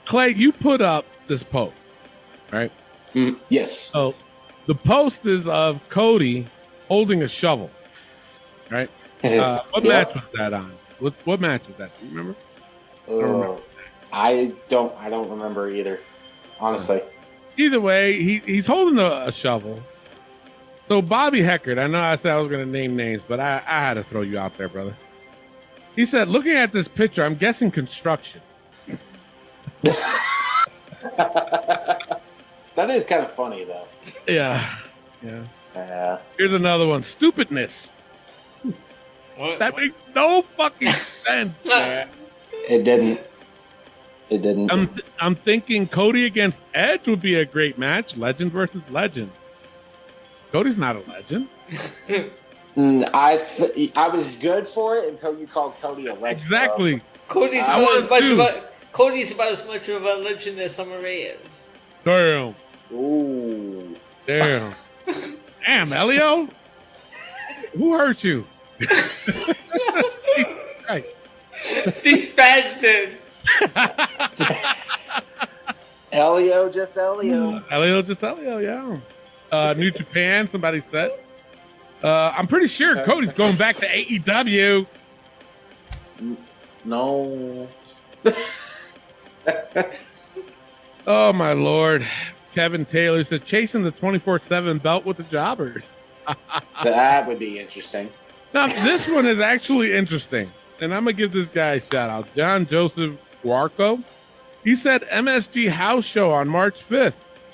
Clay, you put up this post, right? Yes. So the post is of Cody holding a shovel, right? What match was that on? What match was that? Do you remember? I don't remember either, honestly. Either way, he's holding a shovel. So Bobby Heckert, I know I said I was going to name names, but I had to throw you out there, brother. He said, looking at this picture, I'm guessing construction. That is kind of funny, though. Yeah. Here's another one. Stupidness. That makes no fucking sense, man. It didn't. I'm thinking Cody against Edge would be a great match. Legend versus legend. Cody's not a legend. I was good for it until you called Cody a legend. Exactly. Cody's about as much of a legend as Summer Rae is. Damn. Ooh. Damn. Damn, Elio? Who hurt you? Right. These fans did. Elio, just Elio. Elio, just Elio, yeah. New Japan, somebody said. I'm pretty sure Cody's going back to AEW. No. Oh, my Lord. Kevin Taylor said, chasing the 24/7 belt with the jobbers. That would be interesting. Now, this one is actually interesting. And I'm going to give this guy a shout out. John Joseph Guarco. He said MSG house show on March 5th.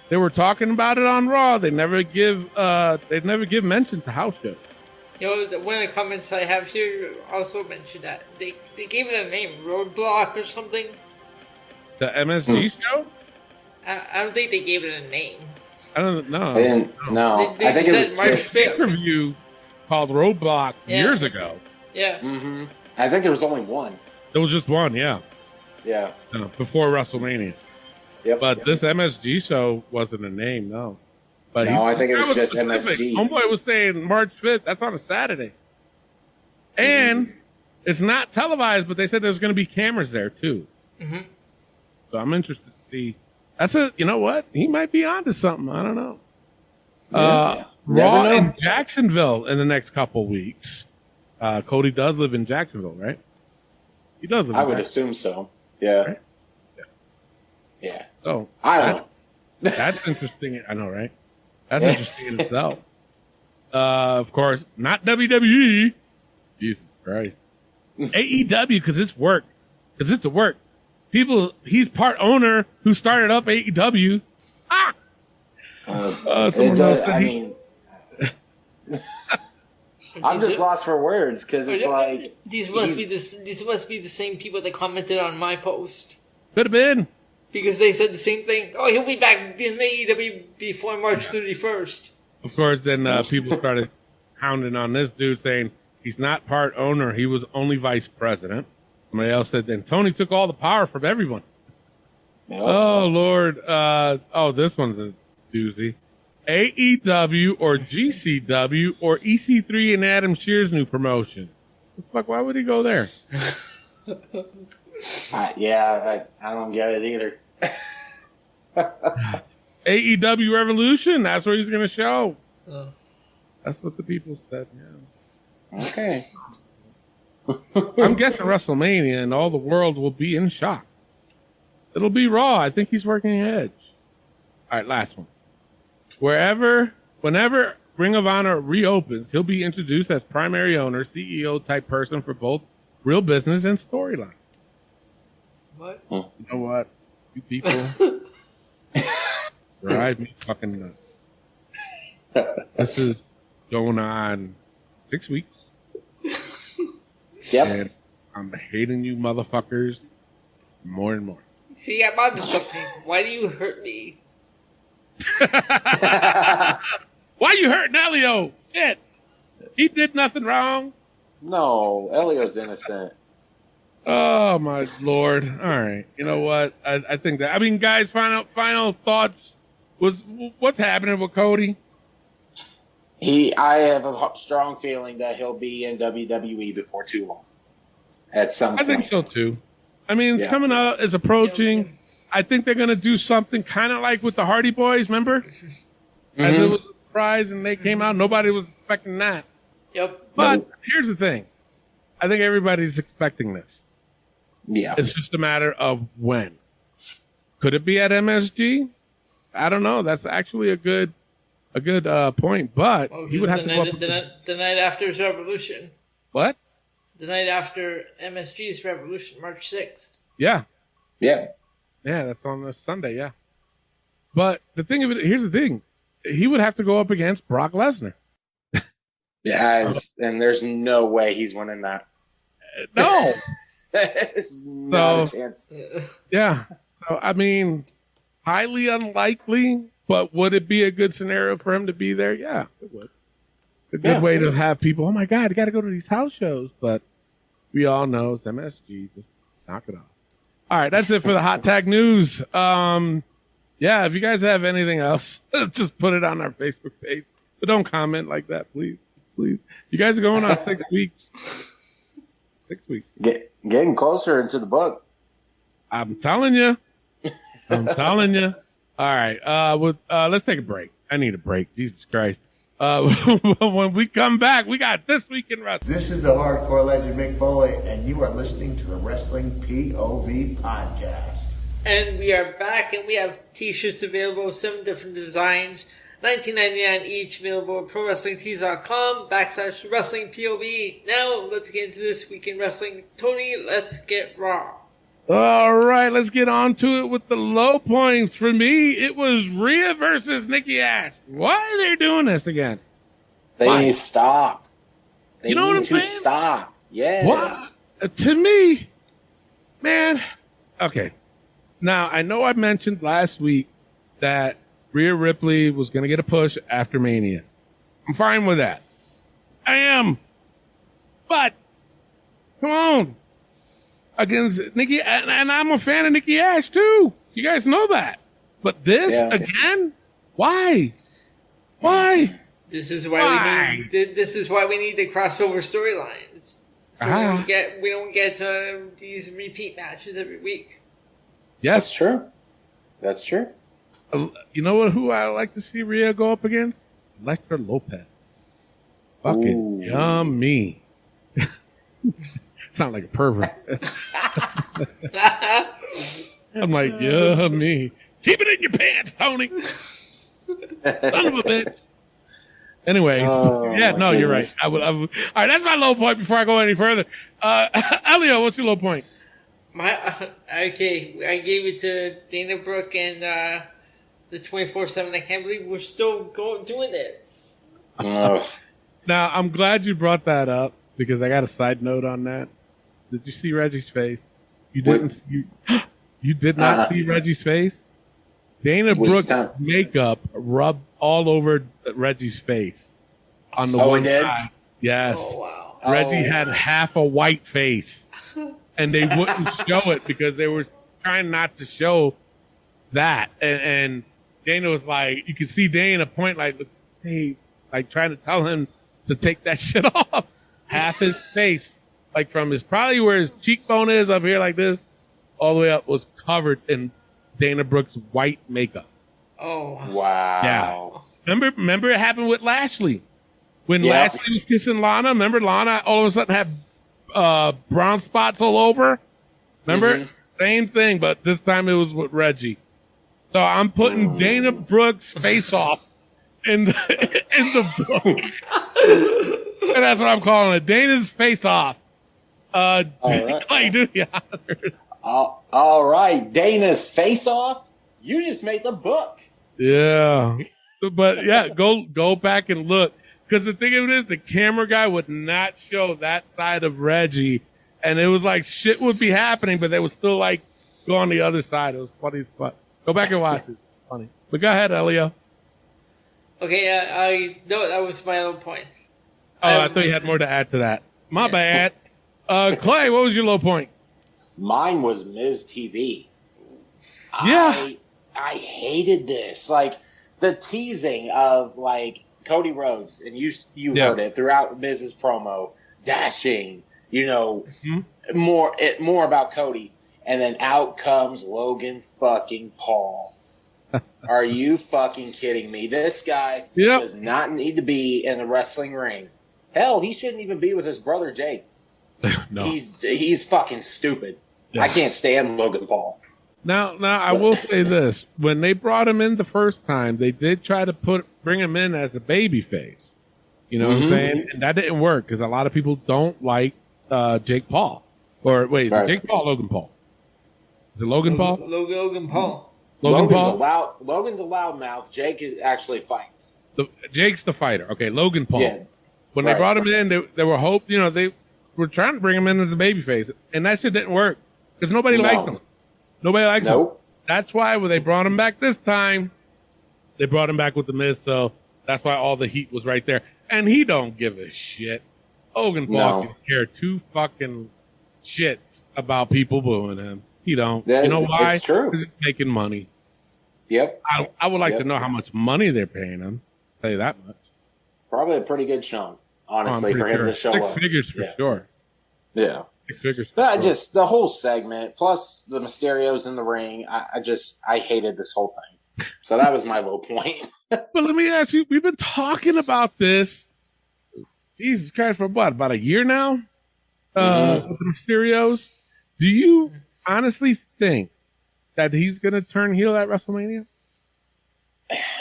They were talking about it on Raw. They never give mention to house show. You know, one of the comments I have here also mentioned that they gave it a name, Roadblock or something. The MSG show? I don't think they gave it a name. I don't know. They didn't. No, They I think said it March was just. 5th. Review called Roadblock years ago. Yeah. Mm-hmm. I think there was only one. There was just one, yeah. Yeah. Before WrestleMania. Yep. But this MSG show wasn't a name, no. But No, I think it was just specific. MSG. Homeboy was saying March 5th. That's on a Saturday. And it's not televised, but they said there's going to be cameras there, too. Mm-hmm. So I'm interested to see. You know what? He might be onto something. I don't know. Raw in Jacksonville in the next couple weeks. Cody does live in Jacksonville, right? He does live in I would assume so. Yeah. Right? Yeah. Oh, I don't know. That's interesting. I know, right? That's interesting in itself. Of course, not WWE. Jesus Christ. AEW, because it's work. Because it's the work. He's part owner who started up AEW. I'm just lost for words because it's like these must be the same people that commented on my post. Could have been. Because they said the same thing. Oh, he'll be back in AEW before March 31st. Of course, then people started hounding on this dude saying he's not part owner. He was only vice president. Somebody else said then Tony took all the power from everyone. Yep. Oh, Lord. This one's a doozy. AEW or GCW or EC3 and Adam Shear's new promotion. The fuck, why would he go there? I don't get it either. AEW Revolution, that's where he's going to show. That's what the people said, yeah. Okay. I'm guessing WrestleMania and all the world will be in shock. It'll be Raw. I think he's working Edge. All right, last one. Whenever Ring of Honor reopens, he'll be introduced as primary owner, CEO type person for both real business and storyline. What? You know what? You people drive me fucking nuts. This is going on 6 weeks. Yep. And I'm hating you motherfuckers more and more. See, I'm on to something. Why do you hurt me? Why you hurting Elio? Shit. He did nothing wrong. No, Elio's innocent. Oh my Lord. All right. You know what? I think that, I mean, guys, final thoughts was what's happening with Cody? I have a strong feeling that he'll be in WWE before too long. At some point. I think so too. I mean, it's coming out, it's approaching. Yeah. I think they're going to do something kind of like with the Hardy Boys, remember? As it was a surprise and they came out, nobody was expecting that. Yep. But here's the thing. I think everybody's expecting this. Yeah. It's just a matter of when. Could it be at MSG? I don't know. That's actually a good point, but he would have to go up the night after his Revolution. What? The night after MSG's Revolution, March 6th. Yeah. Yeah. Yeah, that's on this Sunday, yeah. But the thing of it, here's the thing. He would have to go up against Brock Lesnar. And there's no way he's winning that. No. There's not a chance. Yeah. So, I mean, highly unlikely, but would it be a good scenario for him to be there? Yeah, it would. A good way to have people, oh my God, you got to go to these house shows. But we all know it's MSG. Just knock it off. All right, that's it for the hot tag news. Yeah, if you guys have anything else, just put it on our Facebook page. But don't comment like that, please. Please. You guys are going on 6 weeks. 6 weeks. Getting closer into the book. I'm telling you. All right. Let's take a break. I need a break. Jesus Christ. When we come back, we got This Week in Wrestling. This is the hardcore legend Mick Foley, and you are listening to the Wrestling POV podcast. And we are back, and we have t-shirts available, 7 different designs, $19.99 each, available at ProWrestlingTees.com/Wrestling POV. Now, let's get into This Week in Wrestling. Tony, let's get raw. All right, let's get on to it with the low points. For me, it was Rhea versus Nikki Ash. Why are they doing this again? They need to stop. They you know what I'm saying? Stop. Yes. What? To me, man. Okay. Now, I know I mentioned last week that Rhea Ripley was going to get a push after Mania. I'm fine with that. I am. But, come on. Against Nikki, and I'm a fan of Nikki Ash too. You guys know that. But this again? Why? This is why we need the crossover storylines. So we don't get these repeat matches every week. Yes, That's true. You know what? Who I like to see Rhea go up against? Elektra Lopez. Fucking yummy. Sound like a pervert. I'm like, me. Keep it in your pants, Tony. Son of a bitch. Anyways, you're right. I would. All right, that's my low point before I go any further. Elio, what's your low point? I gave it to Dana Brooke and the 24/7. I can't believe we're still doing this. Now, I'm glad you brought that up because I got a side note on that. Did you see Reggie's face? You didn't. You You did not see Reggie's face? Dana Brooks' makeup rubbed all over Reggie's face on the one side. Yes. Oh, wow. Reggie had half a white face, and they wouldn't show it because they were trying not to show that. And Dana was like, you could see Dana point like, hey, like trying to tell him to take that shit off. Half his face, like from his probably where his cheekbone is up here like this, all the way up was covered in Dana Brooks' white makeup. Oh wow! Yeah. Remember it happened with Lashley when Lashley was kissing Lana. Remember Lana all of a sudden had brown spots all over. Remember same thing, but this time it was with Reggie. So I'm putting Dana Brooks' face off in the book, and that's what I'm calling it. Dana's face off. Clay, do the honors. All right, Dana's face off. You just made the book. Yeah, but yeah, go back and look because the thing of it is, the camera guy would not show that side of Reggie, and it was like shit would be happening, but they would still like go on the other side. It was funny as fuck. Go back and watch it. It's funny. But go ahead, Elio. Okay, I no, that was my own point. Oh, I thought you had more to add to that. My bad. Clay, what was your low point? Mine was Miz TV. Yeah. I hated this. Like the teasing of like Cody Rhodes, and you heard it throughout Miz's promo, dashing, more about Cody, and then out comes Logan fucking Paul. Are you fucking kidding me? This guy does not need to be in the wrestling ring. Hell, he shouldn't even be with his brother Jake. No. He's fucking stupid. I can't stand Logan Paul. Now I will say this: when they brought him in the first time, they did try to bring him in as a baby face. You know what I'm saying? And that didn't work because a lot of people don't like Jake Paul. Or wait, is it Jake Paul or Logan Paul? Is it Logan Paul? Logan Paul. Logan's a loudmouth. Jake actually fights. Jake's the fighter. Okay, Logan Paul. Yeah. When they brought him in, they were they were trying to bring him in as a babyface, and that shit didn't work because nobody likes him. Nobody likes him. That's why when they brought him back this time, they brought him back with the Miz, so that's why all the heat was right there. And he don't give a shit. Logan Paul can care two fucking shits about people booing him. He don't. You know why? It's true. He's making money. Yep. I would like to know how much money they're paying him. I'll tell you that much. Probably a pretty good chunk, honestly, for him to show up. 6 up. figures for sure. Yeah. 6 figures. But just the whole segment, plus the Mysterios in the ring, I hated this whole thing. So that was my low point. But let me ask you, we've been talking about this, Jesus Christ, for what, about a year now? With the Mysterios. Do you honestly think that he's going to turn heel at WrestleMania?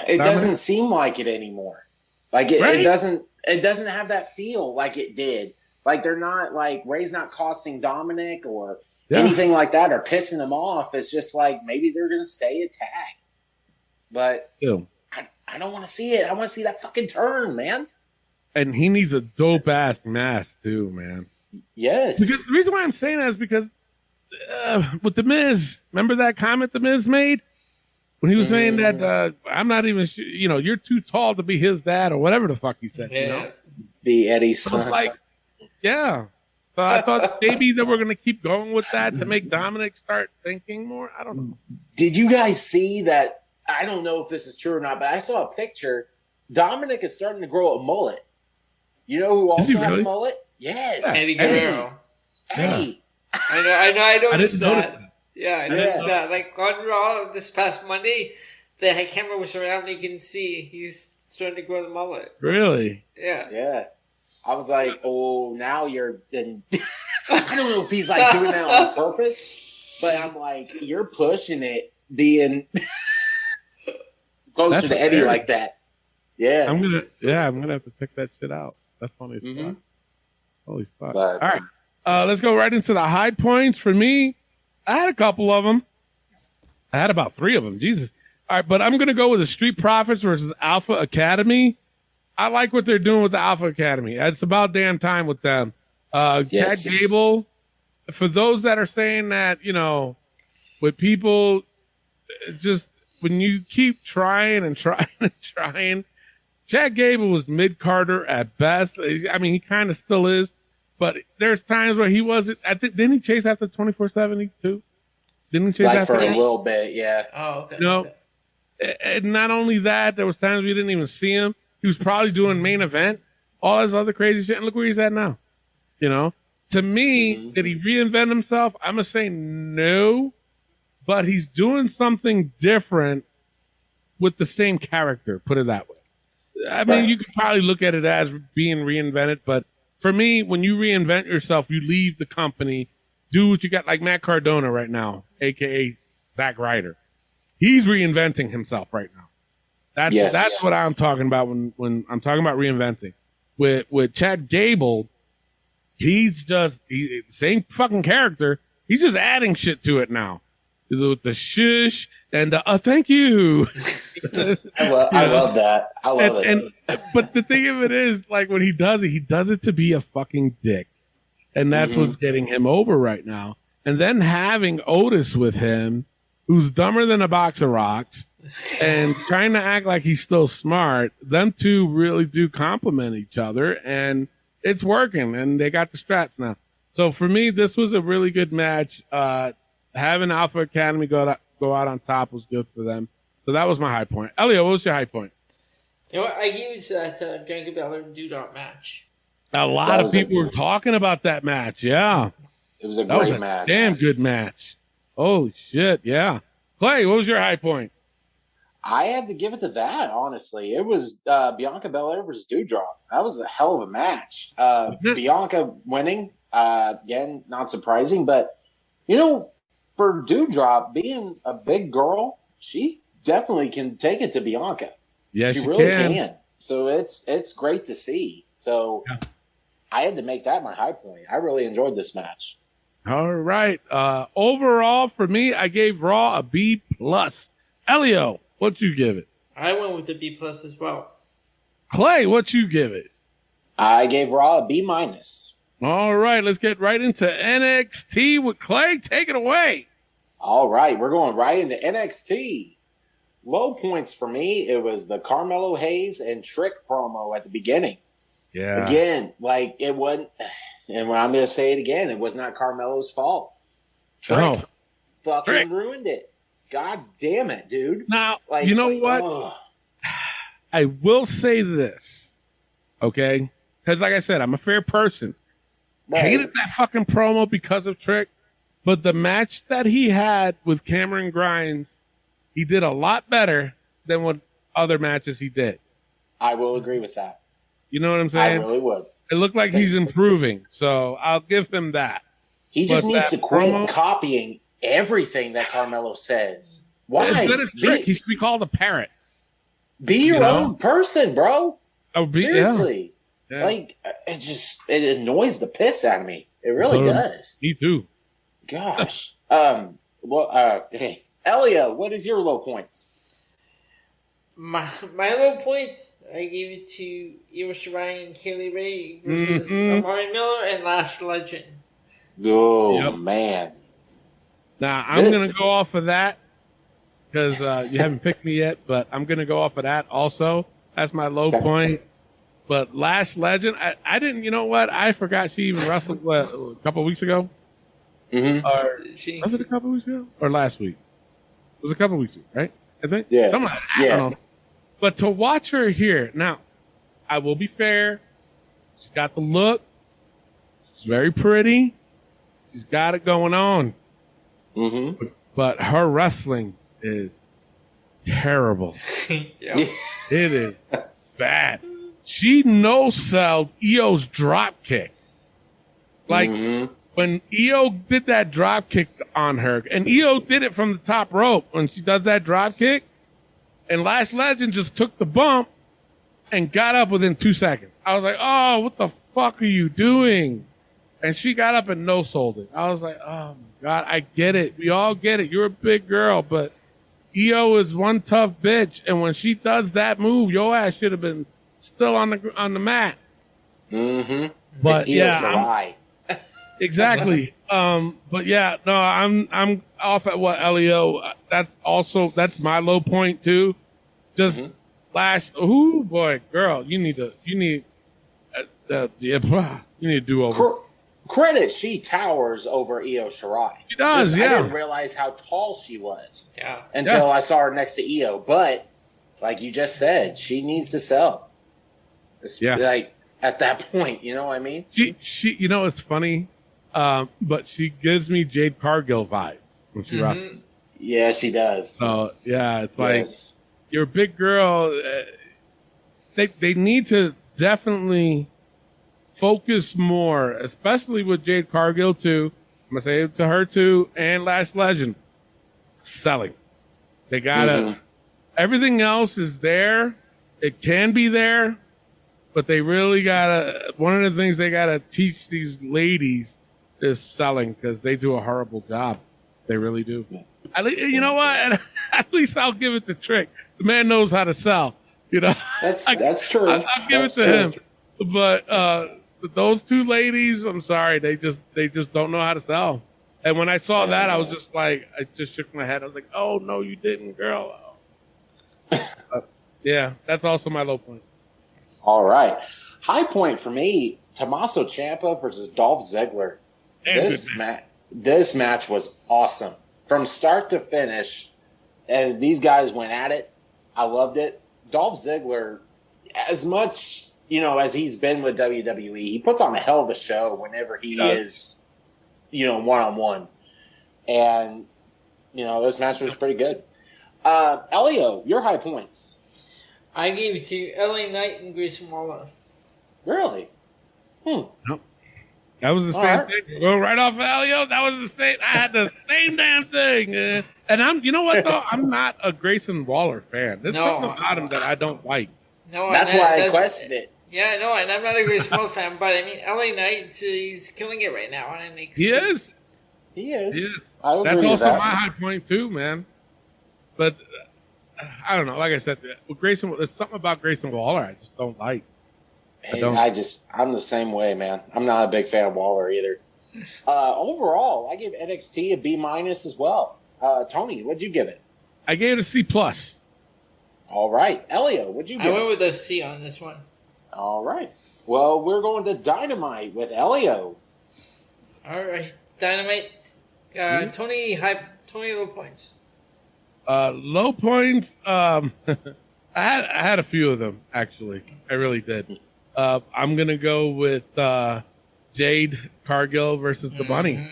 It doesn't seem like it anymore. Like it doesn't have that feel like it did. Like they're not like Ray's not costing Dominic or anything like that or pissing him off. It's just like maybe they're going to stay a tag. But I don't want to see it. I want to see that fucking turn, man. And he needs a dope ass mask too, man. Yes. Because the reason why I'm saying that is because with the Miz, remember that comment the Miz made when he was saying that I'm not even sure, you're too tall to be his dad or whatever the fuck he said. Be Eddie's son. So like, so I thought maybe that we're gonna keep going with that to make Dominic start thinking more. I don't know. Did you guys see that? I don't know if this is true or not, but I saw a picture. Dominic is starting to grow a mullet. You know who also had a mullet? Yes, Eddie Guerrero. Eddie. I know. I noticed that. Yeah, I noticed that. Like on Raw this past Monday, the camera was around. You can see he's starting to grow the mullet. Really? Yeah. Yeah. I was like, oh, now you're. I don't know if he's like doing that on purpose, but I'm like, you're pushing it, being closer to Eddie like that. Yeah. I'm gonna have to check that shit out. That's funny as fuck. Holy fuck! All right, let's go right into the high points. For me, I had a couple of them. I had about 3 of them. Jesus. All right, but I'm gonna go with the Street Profits versus Alpha Academy. I like what they're doing with the Alpha Academy. It's about damn time with them. Chad Gable. For those that are saying that, with people, just when you keep trying and trying and trying. Chad Gable was mid-Carter at best. I mean, he kind of still is, but there's times where he wasn't. I think didn't he chase after 24/7 too? Didn't he chase like after for a little bit? Yeah. Oh, okay. No. And not only that, there was times we didn't even see him. He was probably doing main event, all this other crazy shit, and look where he's at now. You know, to me, did he reinvent himself? I'm gonna say no, but he's doing something different with the same character. Put it that way. I mean, you could probably look at it as being reinvented, but for me, when you reinvent yourself, you leave the company, do what you got, like Matt Cardona right now, aka Zack Ryder. He's reinventing himself right now. That's what I'm talking about when I'm talking about reinventing. With Chad Gable, he's same fucking character. He's just adding shit to it now. The shush and the thank you. I love that. I love it. But the thing of it is, like, when he does it to be a fucking dick. And that's what's getting him over right now. And then having Otis with him, who's dumber than a box of rocks, and trying to act like he's still smart, them two really do complement each other, and it's working, and they got the straps now. So for me, this was a really good match. Having Alpha Academy go out on top was good for them. So that was my high point. Elio, what was your high point? You know what? I gave it to that Bianca Belair and Dudart match. A lot of people were talking about that match. Yeah. It was a great match. Damn good match. Holy shit. Yeah. Clay, what was your high point? I had to give it to that, honestly. It was Bianca Belair versus Doudrop. That was a hell of a match. Bianca winning, again, not surprising, but, you know, for Doudrop being a big girl, she definitely can take it to Bianca. Yeah, she really can. So it's great to see. So I had to make that my high point. I really enjoyed this match. All right. Overall, for me, I gave Raw a B+. Elio, what'd you give it? I went with the B+ as well. Clay, what'd you give it? I gave Raw a B-. All right, let's get right into NXT with Clay. Take it away. All right, we're going right into NXT. Low points for me, it was the Carmelo Hayes and Trick promo at the beginning. Yeah. Again, like it wasn't, and when I'm going to say it again, it was not Carmelo's fault. Trick fucking ruined it. God damn it, dude. Now, like, you know what? I will say this, okay? Because like I said, I'm a fair person. Right. Hated that fucking promo because of Trick, but the match that he had with Cameron Grimes, he did a lot better than what other matches he did. I will agree with that. You know what I'm saying? I really would. It looked like he's improving, so I'll give him that. He just needs to quit copying everything that Carmelo says. Why? Instead of Trick, he should be called a parrot. Be your own person, bro. Seriously. Yeah. Like, it annoys the piss out of me. It really does. Me too. Gosh. Hey, Elia, what is your low points? My low point, I gave it to Io Shirai and Kaylee Ray versus Amari Miller and Lash Legend. Oh, man. Now, I'm going to go off of that because you haven't picked me yet, but I'm going to go off of that also. That's my low point. But Lash Legend, I didn't, you know what? I forgot she even wrestled a couple of weeks ago. Mm-hmm. Or was it a couple of weeks ago? Or last week? It was a couple of weeks ago, right? I think? Yeah. I don't know. But to watch her here, now, I will be fair. She's got the look. She's very pretty. She's got it going on. Mm-hmm. But her wrestling is terrible. Yeah. It is bad. She no-sold Io's drop kick. Like, when Io did that drop kick on her, and Io did it from the top rope when she does that drop kick, and Lash Legend just took the bump and got up within 2 seconds. I was like, oh, what the fuck are you doing? And she got up and no-sold it. I was like, oh, my God, I get it. We all get it. You're a big girl, but Io is one tough bitch, and when she does that move, your ass should have been still on the mat. Mm-hmm. But it's Io Shirai. Exactly. But yeah, no, I'm off at what Elio. That's my low point too. Just girl, you need to do over. Credit, she towers over Io Shirai. She does, I didn't realize how tall she was until I saw her next to Io. But like you just said, she needs to sell. Like at that point, you know what I mean? She you know, it's funny, but she gives me Jade Cargill vibes when she wrestles. Yeah, she does. So yeah, it's like you're a big girl. They need to definitely focus more, especially with Jade Cargill too. I'm gonna say it to her too, and Lash Legend. Selling. They gotta. Everything else is there. It can be there, but they really gotta. One of the things they gotta teach these ladies is selling, because they do a horrible job. They really do. You know what? At least I'll give it to Trick. The man knows how to sell. You know, that's true. I'll give it to him. But those two ladies, I'm sorry, they just don't know how to sell. And when I saw that, I was just like, I just shook my head. I was like, oh no, you didn't, girl. Yeah, that's also my low point. All right, high point for me: Tommaso Ciampa versus Dolph Zegler. This match was awesome from start to finish. As these guys went at it, I loved it. Dolph Ziggler, as much as he's been with WWE, he puts on a hell of a show whenever he is, one-on-one. And, this match was pretty good. Elio, your high points. I gave it to LA Knight and Grayson Waller. Really? Nope. That was the same thing. Going right off of Elio, that was the same. I had the same damn thing. And you know what, though? I'm not a Grayson Waller fan. There's something about him that I don't like. No, that's why I questioned it. Yeah, I know, and I'm not a Grayson Waller fan, but I mean, LA Knight, he's killing it right now on NXT. He is. That's also my high point too, man. But I don't know. Like I said, with Grayson, there's something about Grayson Waller I just don't like. I'm the same way, man. I'm not a big fan of Waller either. Overall, I give NXT a B- as well. Tony, what'd you give it? I gave it a C+. All right. Elio, what'd you give it? I went with a C on this one. All right. Well, we're going to Dynamite with Elio. All right. Dynamite. Tony low points. Low points. I had a few of them, actually. I really did. I'm gonna go with Jade Cargill versus the Bunny.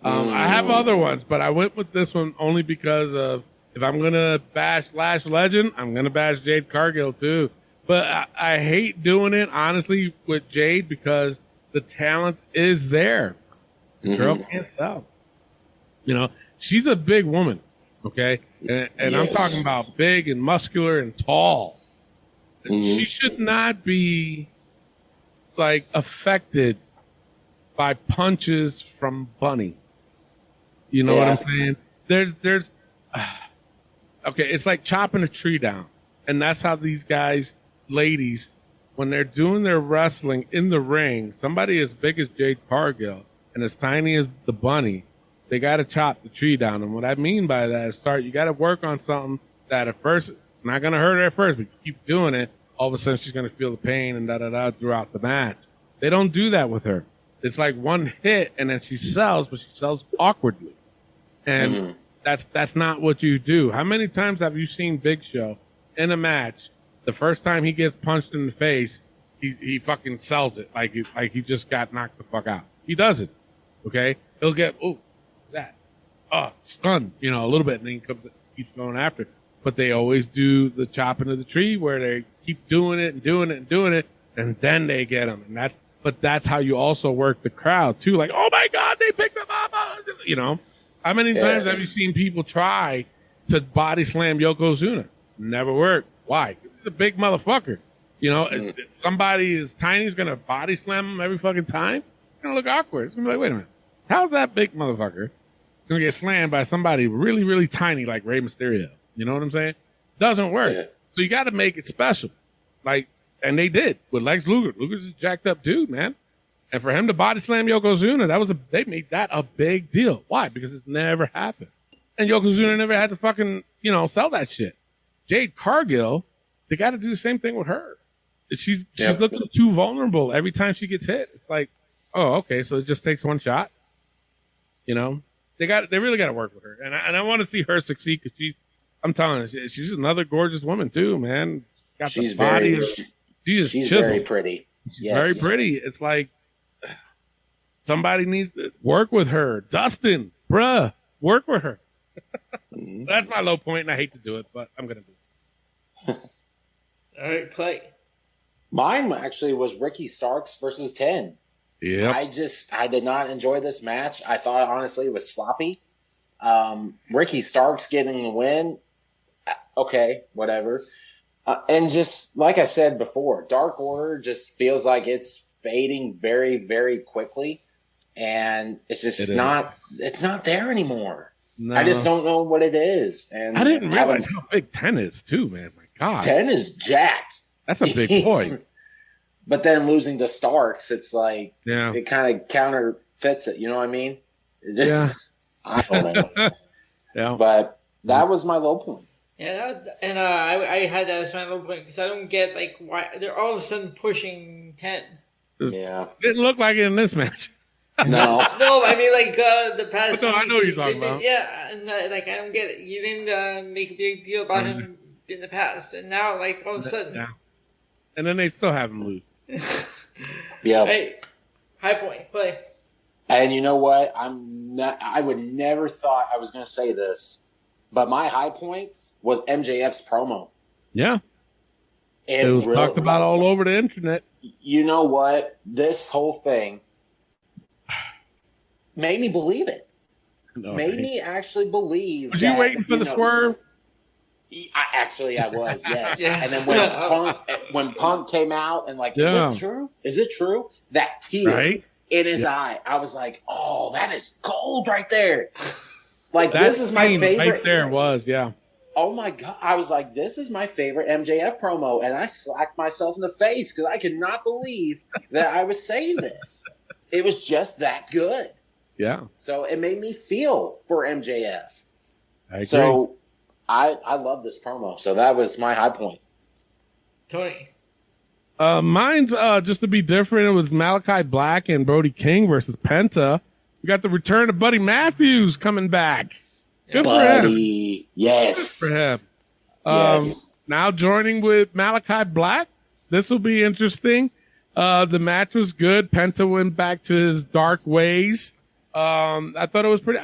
I have other ones, but I went with this one only because of, if I'm gonna bash Lash Legend, I'm gonna bash Jade Cargill too. But I hate doing it, honestly, with Jade, because the talent is there. The girl can't sell. She's a big woman, okay? And I'm talking about big and muscular and tall. She should not be, affected by punches from Bunny. You know what I'm saying? There's okay, it's like chopping a tree down. And that's how these guys, ladies, when they're doing their wrestling in the ring, somebody as big as Jade Cargill and as tiny as the Bunny, they got to chop the tree down. And what I mean by that is you got to work on something that at first, it's not going to hurt her at first, but you keep doing it, all of a sudden she's going to feel the pain and throughout the match. They don't do that with her. It's like one hit and then she sells, but she sells awkwardly. And that's not what you do. How many times have you seen Big Show in a match, the first time he gets punched in the face, he fucking sells it like he just got knocked the fuck out. He doesn't. Okay? He'll get, what's that? Oh, stunned, a little bit, and then he keeps going after. But they always do the chopping of the tree where they keep doing it and doing it and doing it, and then they get him. And that's how you also work the crowd too. Like, oh my God, they picked him up. How many times have you seen people try to body slam Yokozuna? Never worked. Why? He's a big motherfucker. Somebody as tiny is going to body slam him every fucking time. It's going to look awkward. It's going to be like, wait a minute. How's that big motherfucker going to get slammed by somebody really, really tiny like Rey Mysterio? You know what I'm saying? Doesn't work. Yeah. So you got to make it special. And they did with Lex Luger. Luger's a jacked up dude, man. And for him to body slam Yokozuna, they made that a big deal. Why? Because it's never happened. And Yokozuna never had to fucking, sell that shit. Jade Cargill, they got to do the same thing with her. She's looking too vulnerable every time she gets hit. It's like, oh, okay, so it just takes one shot. They really got to work with her. And I want to see her succeed because I'm telling you, she's another gorgeous woman too, man. Got she's the body. She's very pretty. She's very pretty. It's like somebody needs to work with her. Dustin, bruh, work with her. That's my low point, and I hate to do it, but I'm going to do it. All right, Clay. Mine actually was Ricky Starks versus 10. Yeah. I did not enjoy this match. I thought, honestly, it was sloppy. Ricky Starks getting the win, okay, whatever. And just like I said before, Dark Order just feels like it's fading very, very quickly, and it's just it's not there anymore. No. I just don't know what it is. And I didn't realize how big 10 is too, man. My God. 10 is jacked. That's a big boy. But then losing to Starks, it's like it kind of counterfeits it. You know what I mean? It just, I don't know. But that was my low point. Yeah, and I had that as my low point because I don't get why they're all of a sudden pushing 10. Yeah, didn't look like it in this match. No, no, I mean the past. No, I know what you're talking about. Yeah, and I don't get it. You didn't make a big deal about him in the past, and now all of a sudden. Yeah. And then they still have him lose. Yeah. Hey, high point, play. And you know what? I would never thought I was going to say this, but my high points was MJF's promo. Yeah. It was really talked about all over the internet. You know what? This whole thing made me believe it. Made me actually believe. Was you waiting for the swerve? I was, yes. Yeah. And then when Punk came out and is it true? Is it true? That tear in his eye, I was like, oh, that is gold right there. This is my favorite. Right there was, Oh my God. I was like, this is my favorite MJF promo. And I slapped myself in the face because I could not believe that I was saying this. It was just that good. Yeah. So it made me feel for MJF. I agree. So I love this promo. So that was my high point. Tony. Mine's just to be different. It was Malachi Black and Brodie King versus Penta. We got the return of Buddy Matthews coming back. Good for him. Yes. Good for him. Now joining with Malachi Black. This will be interesting. The match was good. Penta went back to his dark ways. I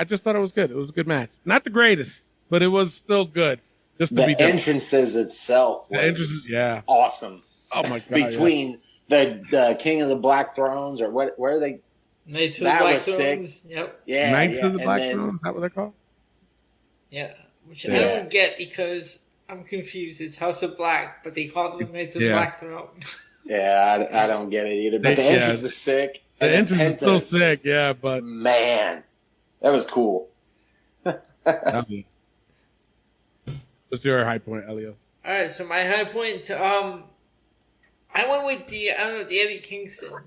just thought it was good. It was a good match. Not the greatest, but it was still good. Just to be different. Entrances itself was awesome. Oh my God. Between the King of the Black Thrones or where are they? Knights of the Black Thrones. Yep. Yeah. Knights of the Black Thrones. Is that what they're called? Yeah. Which I don't get because I'm confused. It's House of Black, but they call them Knights of the Black Throne. Yeah, I don't get it either. But the entrance is sick. The entrance is still sick, but man, that was cool. What's your high point, Elio? All right, so my high point. I went with the Eddie Kingston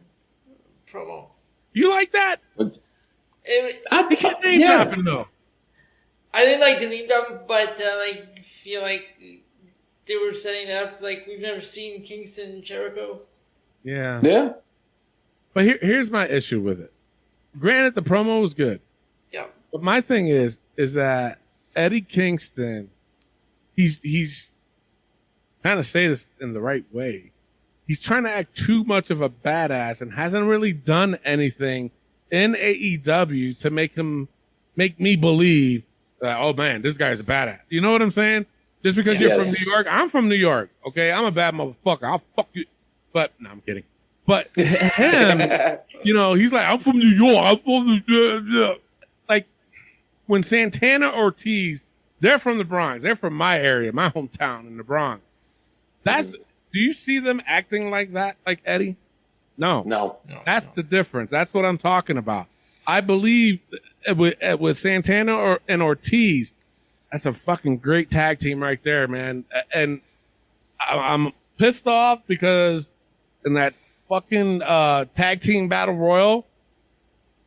promo. You like that? I think name dropping though. I didn't like the name drop, but I feel like they were setting it up like we've never seen Kingston and Jericho. Yeah. Yeah. But here's my issue with it. Granted, the promo was good. Yeah. But my thing is that Eddie Kingston, he's trying to say this in the right way. He's trying to act too much of a badass and hasn't really done anything in AEW to make me believe that, oh man, this guy's a badass. You know what I'm saying? Just because you're from New York, I'm from New York. Okay, I'm a bad motherfucker. I'll fuck you. But no, I'm kidding. But him, he's like, I'm from New York. I'm from New York. Like when Santana Ortiz, they're from the Bronx. They're from my area, my hometown in the Bronx. Do you see them acting like that, like Eddie? No. That's the difference. That's what I'm talking about. I believe with Santana and Ortiz, that's a fucking great tag team right there, man. And I'm pissed off because in that fucking tag team battle royal.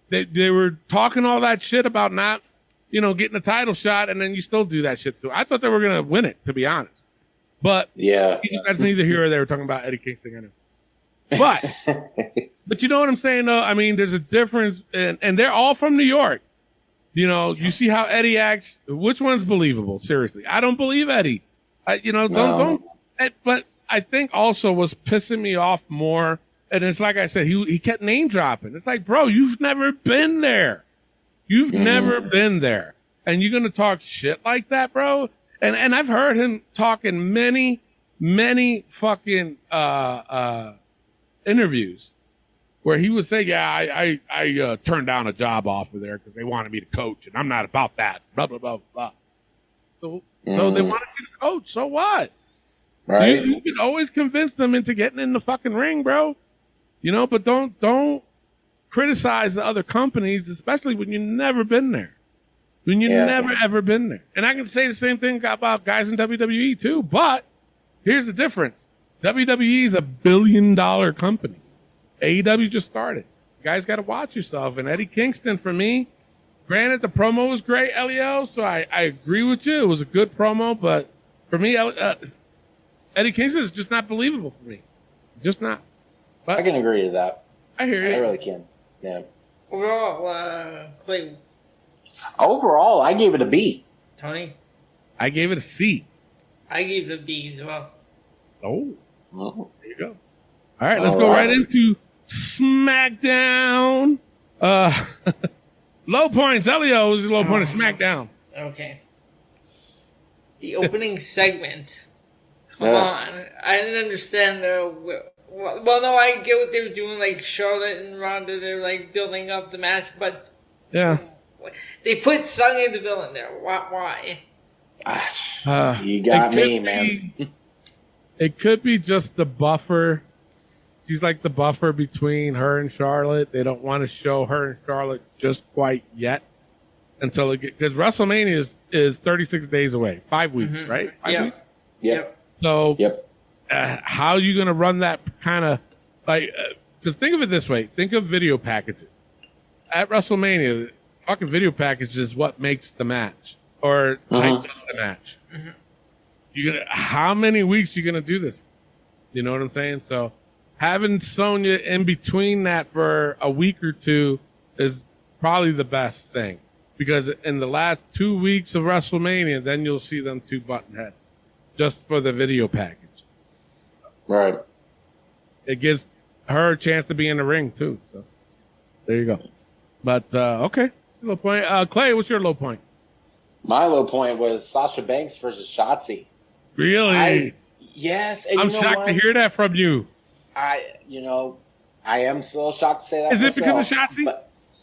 They were talking all that shit about not, getting a title shot, and then you still do that shit too. I thought they were gonna win it, to be honest. But that's neither here or there. We're talking about Eddie Kingston. I know. But you know what I'm saying, though? I mean, there's a difference, and they're all from New York. You see how Eddie acts. Which one's believable? Seriously, I don't believe Eddie. Don't. But I think also what's pissing me off more, and it's like I said, he kept name dropping. It's like, bro, you've never been there. You've never been there, and you're gonna talk shit like that, bro. And I've heard him talk in many fucking interviews where he would say, I turned down a job offer there because they wanted me to coach, and I'm not about that. Blah blah blah blah. So they wanted you to coach. So what? Right? You can always convince them into getting in the fucking ring, bro. But don't criticize the other companies, especially when you've never been there. When you've never, ever been there. And I can say the same thing about guys in WWE, too. But here's the difference. WWE is a $1 billion company. AEW just started. You guys got to watch yourself. And Eddie Kingston, for me, granted, the promo was great, Elio, so I agree with you. It was a good promo. But for me, Eddie Kingston is just not believable for me. Just not. But I can agree to that. I hear you. I really can. Yeah. Overall, Clay. Overall, I gave it a B. Tony? I gave it a C. I gave it a B as well. Oh. There you go. All right, let's go right into SmackDown. Low points. Elio was the low point of SmackDown. Okay. The opening segment. Come on. I didn't understand. Well, no, I get what they were doing. Like Charlotte and Ronda, they're like building up the match, but they put Sonya Deville in there. Why? You got me, man. It could be just the buffer. She's like the buffer between her and Charlotte. They don't want to show her and Charlotte just quite yet until it because WrestleMania is 36 days away, 5 weeks, right? 5 weeks? Yep. So, how are you going to run that kind of like? Because think of it this way: think of video packages at WrestleMania. The fucking video package is what makes the match or the match. How many weeks you gonna do this? You know what I'm saying? So having Sonya in between that for a week or two is probably the best thing because in the last 2 weeks of WrestleMania, then you'll see them two button heads just for the video package. Right. It gives her a chance to be in the ring too. So there you go. But okay, low point. Clay, what's your low point? My low point was Sasha Banks versus Shotzi. Really? Yes. And I'm shocked to hear that from you. I am still shocked to say that. Is myself, it because of Shotzi?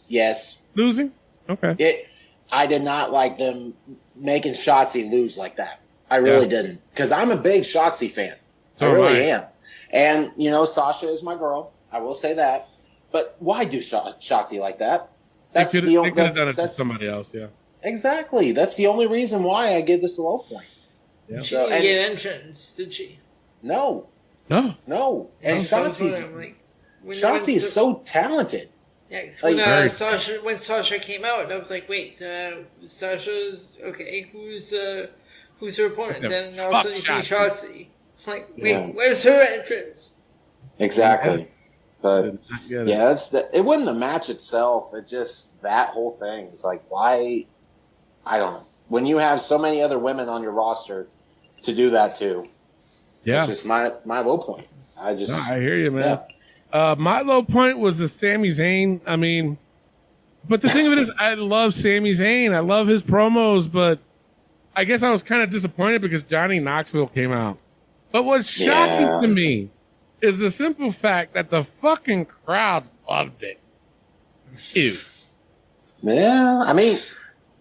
Yes. Losing? Okay. I did not like them making Shotzi lose like that. I really didn't. Because I'm a big Shotzi fan. So I really am. And, Sasha is my girl. I will say that. But why do Shotzi like that? They could have done it to somebody else, yeah. Exactly. That's the only reason why I give this a low point. Yeah. She didn't get entrance, did she? No. No. And Shotzi is so talented. Yeah, when Sasha came out, I was like, wait, Sasha's okay. Who's her opponent? Then all of a sudden you see Shotzi. I'm like, wait, where's her entrance? Exactly. But it wasn't the match itself. It just that whole thing. It's like, why? I don't know. When you have so many other women on your roster to do that too, it's just my low point. I hear you, man. Yeah. My low point was the Sami Zayn. I mean, but the thing of it is, I love Sami Zayn. I love his promos, but I guess I was kind of disappointed because Johnny Knoxville came out. But what's shocking to me is the simple fact that the fucking crowd loved it. Ew. Yeah, I mean,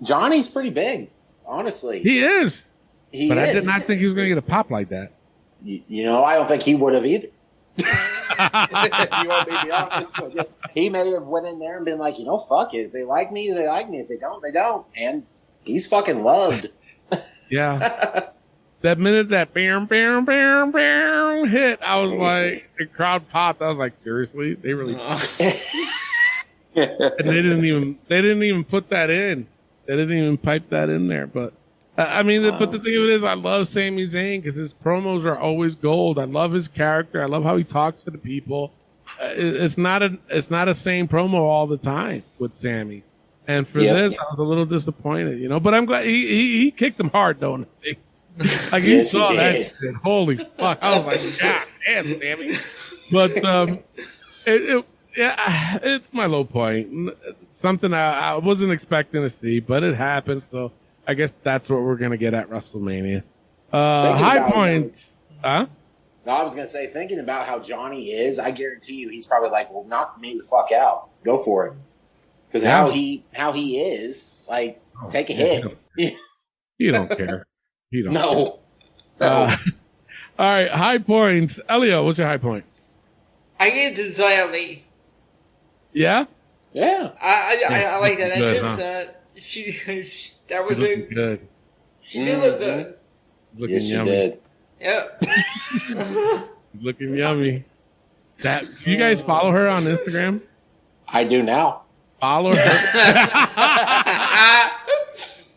Johnny's pretty big, honestly. He is. I did not think he was going to get a pop like that. I don't think he would have either. You want me to be honest with you? He may have went in there and been like, fuck it. If they like me, they like me. If they don't, they don't. And he's fucking loved. Yeah. that minute that bam, bam, bam, bam hit, I was like, the crowd popped. I was like, seriously? They really and they didn't even put that in. They didn't even pipe that in there. But I mean, but the thing of it is, I love Sami Zayn because his promos are always gold. I love his character. I love how he talks to the people. It's not a same promo all the time with Sami. And for this, I was a little disappointed, you know. But I'm glad he kicked him hard, don't he? Like you saw that shit. Holy fuck! I was like, God damn, Sami. But it's my low point. Something I wasn't expecting to see, but it happened. So I guess that's what we're gonna get at WrestleMania. High points, huh? No, I was gonna say, thinking about how Johnny is, I guarantee you, he's probably like, "Well, knock me the fuck out. Go for it." Because how he is, like, take a hit. You don't care. You don't. No. All right, high points. Elio, what's your high point? I gave it to Xia Li. Yeah. Yeah. I like that Good, entrance. huh? She that was good. She did look good. Looking Yes, she yummy. did. Yep. Looking yummy. Do you guys follow her on Instagram? I do now. Follow her.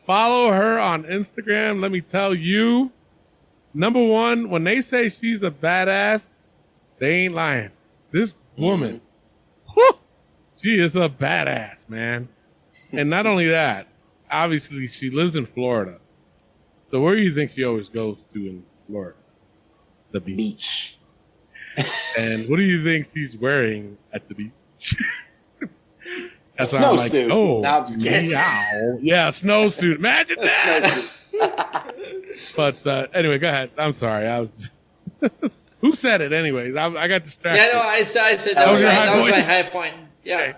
Follow her on Instagram. Let me tell you, number one, when they say she's a badass, they ain't lying. This woman, whew, she is a badass, man. And not only that, obviously she lives in Florida. So where do you think she always goes to in Florida? The beach. And what do you think she's wearing at the beach? A snowsuit. Like, oh, no, I'm just kidding. Yeah, snowsuit. Imagine that. But anyway, go ahead. I'm sorry. I was. Who said it? Anyways, I got distracted. Yeah, no, I said that was my high point. Yeah.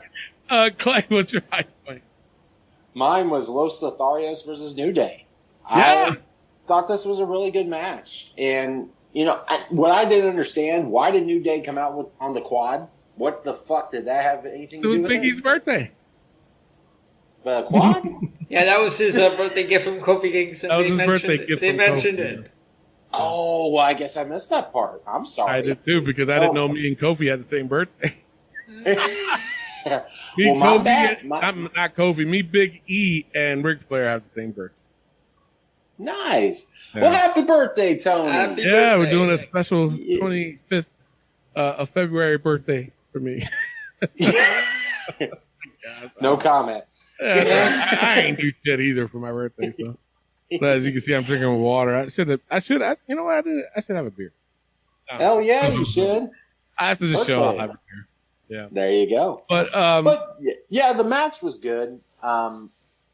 Okay. Clay, what's your high point? Mine was Los Lotharios versus New Day. Yeah. I thought this was a really good match, and you know what I didn't understand: why did New Day come out on the quad? What the fuck did that have anything to do with it? It was Biggie's birthday. The quad? Yeah, that was his birthday gift from Kofi Kingston. That was his birthday gift. They mentioned it. Oh, well, I guess I missed that part. I'm sorry. I did too because I didn't know me and Kofi had the same birthday. Well, my bad. Not Kofi. Me, Big E, and Ric Flair have the same birthday. Nice. Yeah. Well, happy birthday, Tony. Happy Yeah, birthday. we're doing a special 25th of February birthday for me. No comment. Yeah, I ain't do shit either for my birthday. So, but as you can see, I'm drinking water. I should. You know what? I should have a beer. Hell yeah, you should. After the show, I'll have a beer. Yeah. There you go. But yeah, the match was good.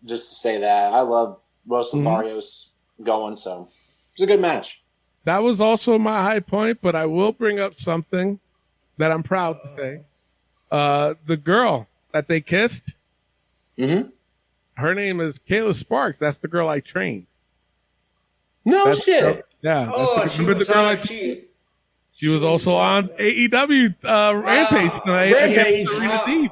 Just to say that, I love Los Lotharios going, so it's a good match. That was also my high point, but I will bring up something that I'm proud to say. The girl that they kissed, her name is Kayla Sparks. That's the girl I trained. No shit. Yeah. Oh, She was also on AEW Rampage tonight. Rampage.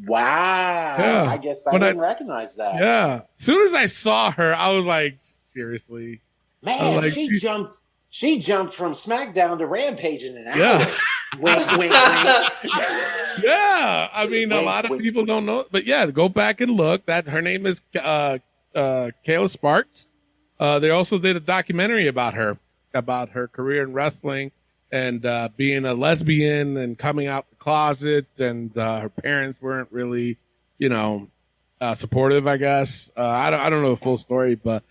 Wow. Yeah. I guess I didn't recognize that. Yeah. As soon as I saw her, I was like, seriously. Man, like, she jumped from SmackDown to Rampage in an hour. Yeah. Wink, wink, wink. Yeah. I mean, a lot of people don't know. But yeah, go back and look. That her name is Kayla Sparks. They also did a documentary about her career in wrestling and being a lesbian and coming out the closet, and her parents weren't really, supportive, I guess. I don't know the full story, but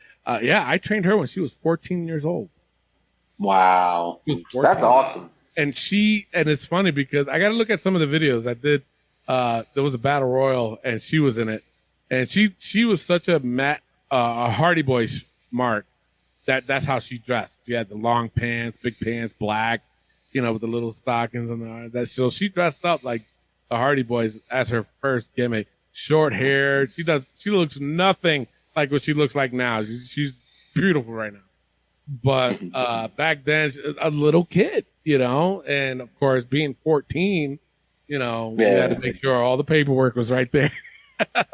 yeah, I trained her when she was 14 years old. Wow. That's awesome. And it's funny because I got to look at some of the videos I did. There was a battle royal and she was in it, and she was such a Hardy Boys mark. That's how she dressed. She had the long pants, big pants, black, with the little stockings and that. So she dressed up like the Hardy Boys as her first gimmick. Short hair. She looks nothing like what she looks like now. She's beautiful right now. But back then, a little kid, and of course, being 14, we had to make sure all the paperwork was right there.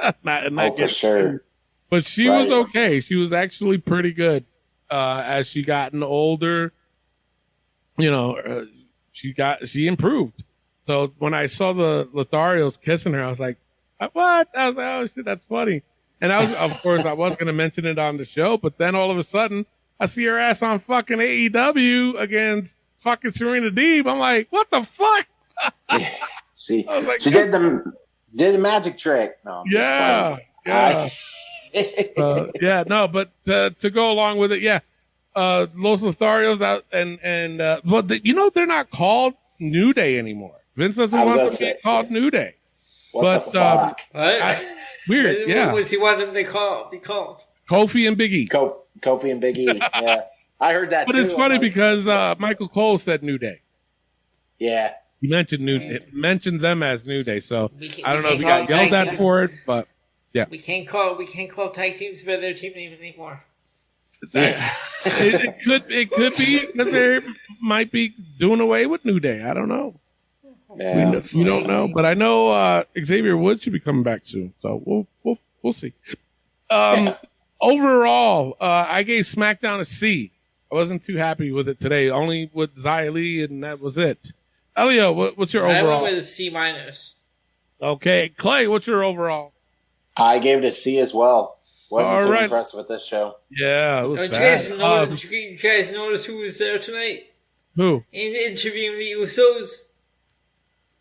For sure. But she was okay. She was actually pretty good. as she gotten older, she improved. So when I saw the Lotharios kissing her, I was like, what? I was like, oh shit, that's funny. And of course, I was going to mention it on the show, but then all of a sudden, I see her ass on fucking AEW against fucking Serena Deeb. I'm like, what the fuck? She like, did the magic trick. No, yeah. But to go along with it, Los Lotharios out but they're not called New Day anymore. Vince doesn't want them to be called New Day. What the fuck? Weird. What does he want them to be called? Kofi and Big E. Kofi and Big E. Yeah, I heard that. But too. it's funny because Michael Cole said New Day. Yeah, he mentioned them as New Day. So I don't know if he got yelled at for it, but yeah, we can't call tag teams by their team name anymore. It could be because they might be doing away with New Day. I don't know. Yeah. We don't know, but I know Xavier Woods should be coming back soon. So we'll see. Overall, I gave SmackDown a C. I wasn't too happy with it today. Only with Xia Li, and that was it. Elio, what's your overall? I went with a C-. Okay, Clay, what's your overall? I gave it a C as well. Wasn't too right. impressed with this show. Yeah, it was Did bad. you guys notice who was there tonight? Who? Interviewing the Usos.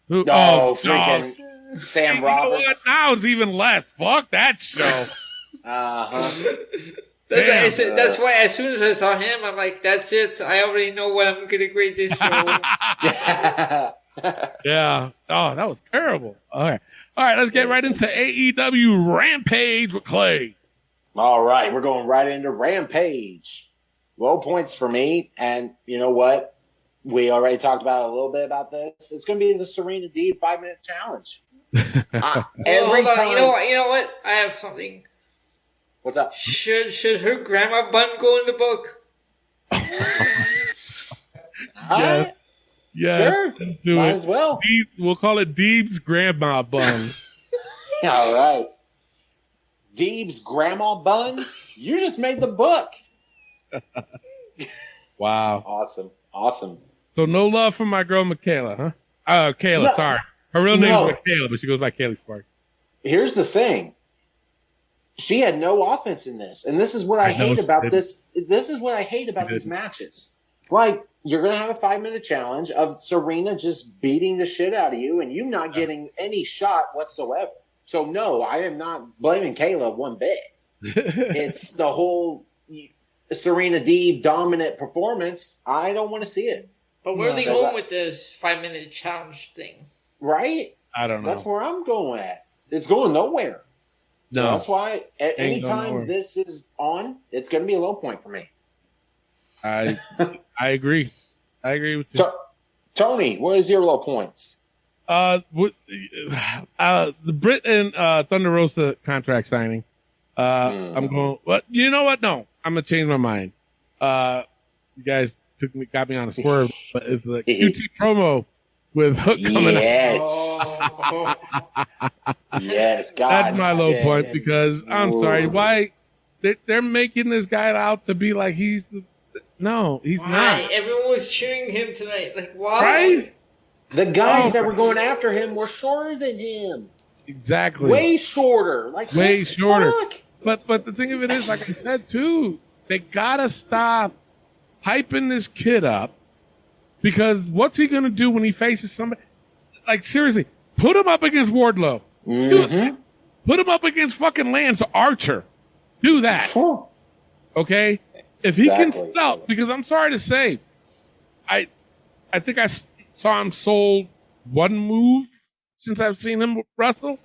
Who? Freaking Sam Roberts. You know what? Now it's even less. Fuck that show. That's why as soon as I saw him, I'm like, that's it. I already know what I'm going to grade this show. Yeah. Oh, that was terrible. All right, let's get right into AEW Rampage with Clay. All right, we're going right into Rampage. Low points for me, and you know what? We already talked about a little bit about this. It's going to be the Serena Deeb 5-minute challenge. Every time. You know what? I have something. What's up? Should her grandma bun go in the book? Yeah, sure. Let's do Might it. as well. We'll call it Deeb's grandma bun. All right. Deeb's grandma bun? You just made the book. Wow. Awesome. So no love for my girl Michaela, huh? Kayla, No. sorry. Her real name is Michaela, but she goes by Kayla Sparks. Here's the thing. She had no offense in this. And this is what I hate about this. This is what I hate about these matches. Like, you're going to have a 5-minute challenge of Serena just beating the shit out of you and you not getting any shot whatsoever. So, no, I am not blaming Kayla one bit. It's the whole Serena Deeb dominant performance. I don't want to see it. But where are they going with this 5-minute challenge thing? Right? I don't know. That's where I'm going at. It's going nowhere. No. So that's why anytime this is on, it's going to be a low point for me. I agree. I agree with you. Tony, what is your low points? The Britt and Thunder Rosa contract signing. I'm going. What? You know what? No, I'm gonna change my mind. You guys got me on a swerve. But it's the QT promo with Hook coming out. Yes, God. That's my low point because I'm sorry. Why they're making this guy out to be like he's the. No, he's not. Everyone was cheering him tonight. Like, why? Right? The guys that were going after him were shorter than him. Exactly. Way shorter. Like, way shorter. Fuck? But the thing of it is, like I said too, they gotta stop hyping this kid up because what's he gonna do when he faces somebody? Like, seriously, put him up against Wardlow. Do that. Put him up against fucking Lance Archer. Do that. Okay? If he can sell, because I'm sorry to say, I think I saw him sold one move since I've seen him wrestle.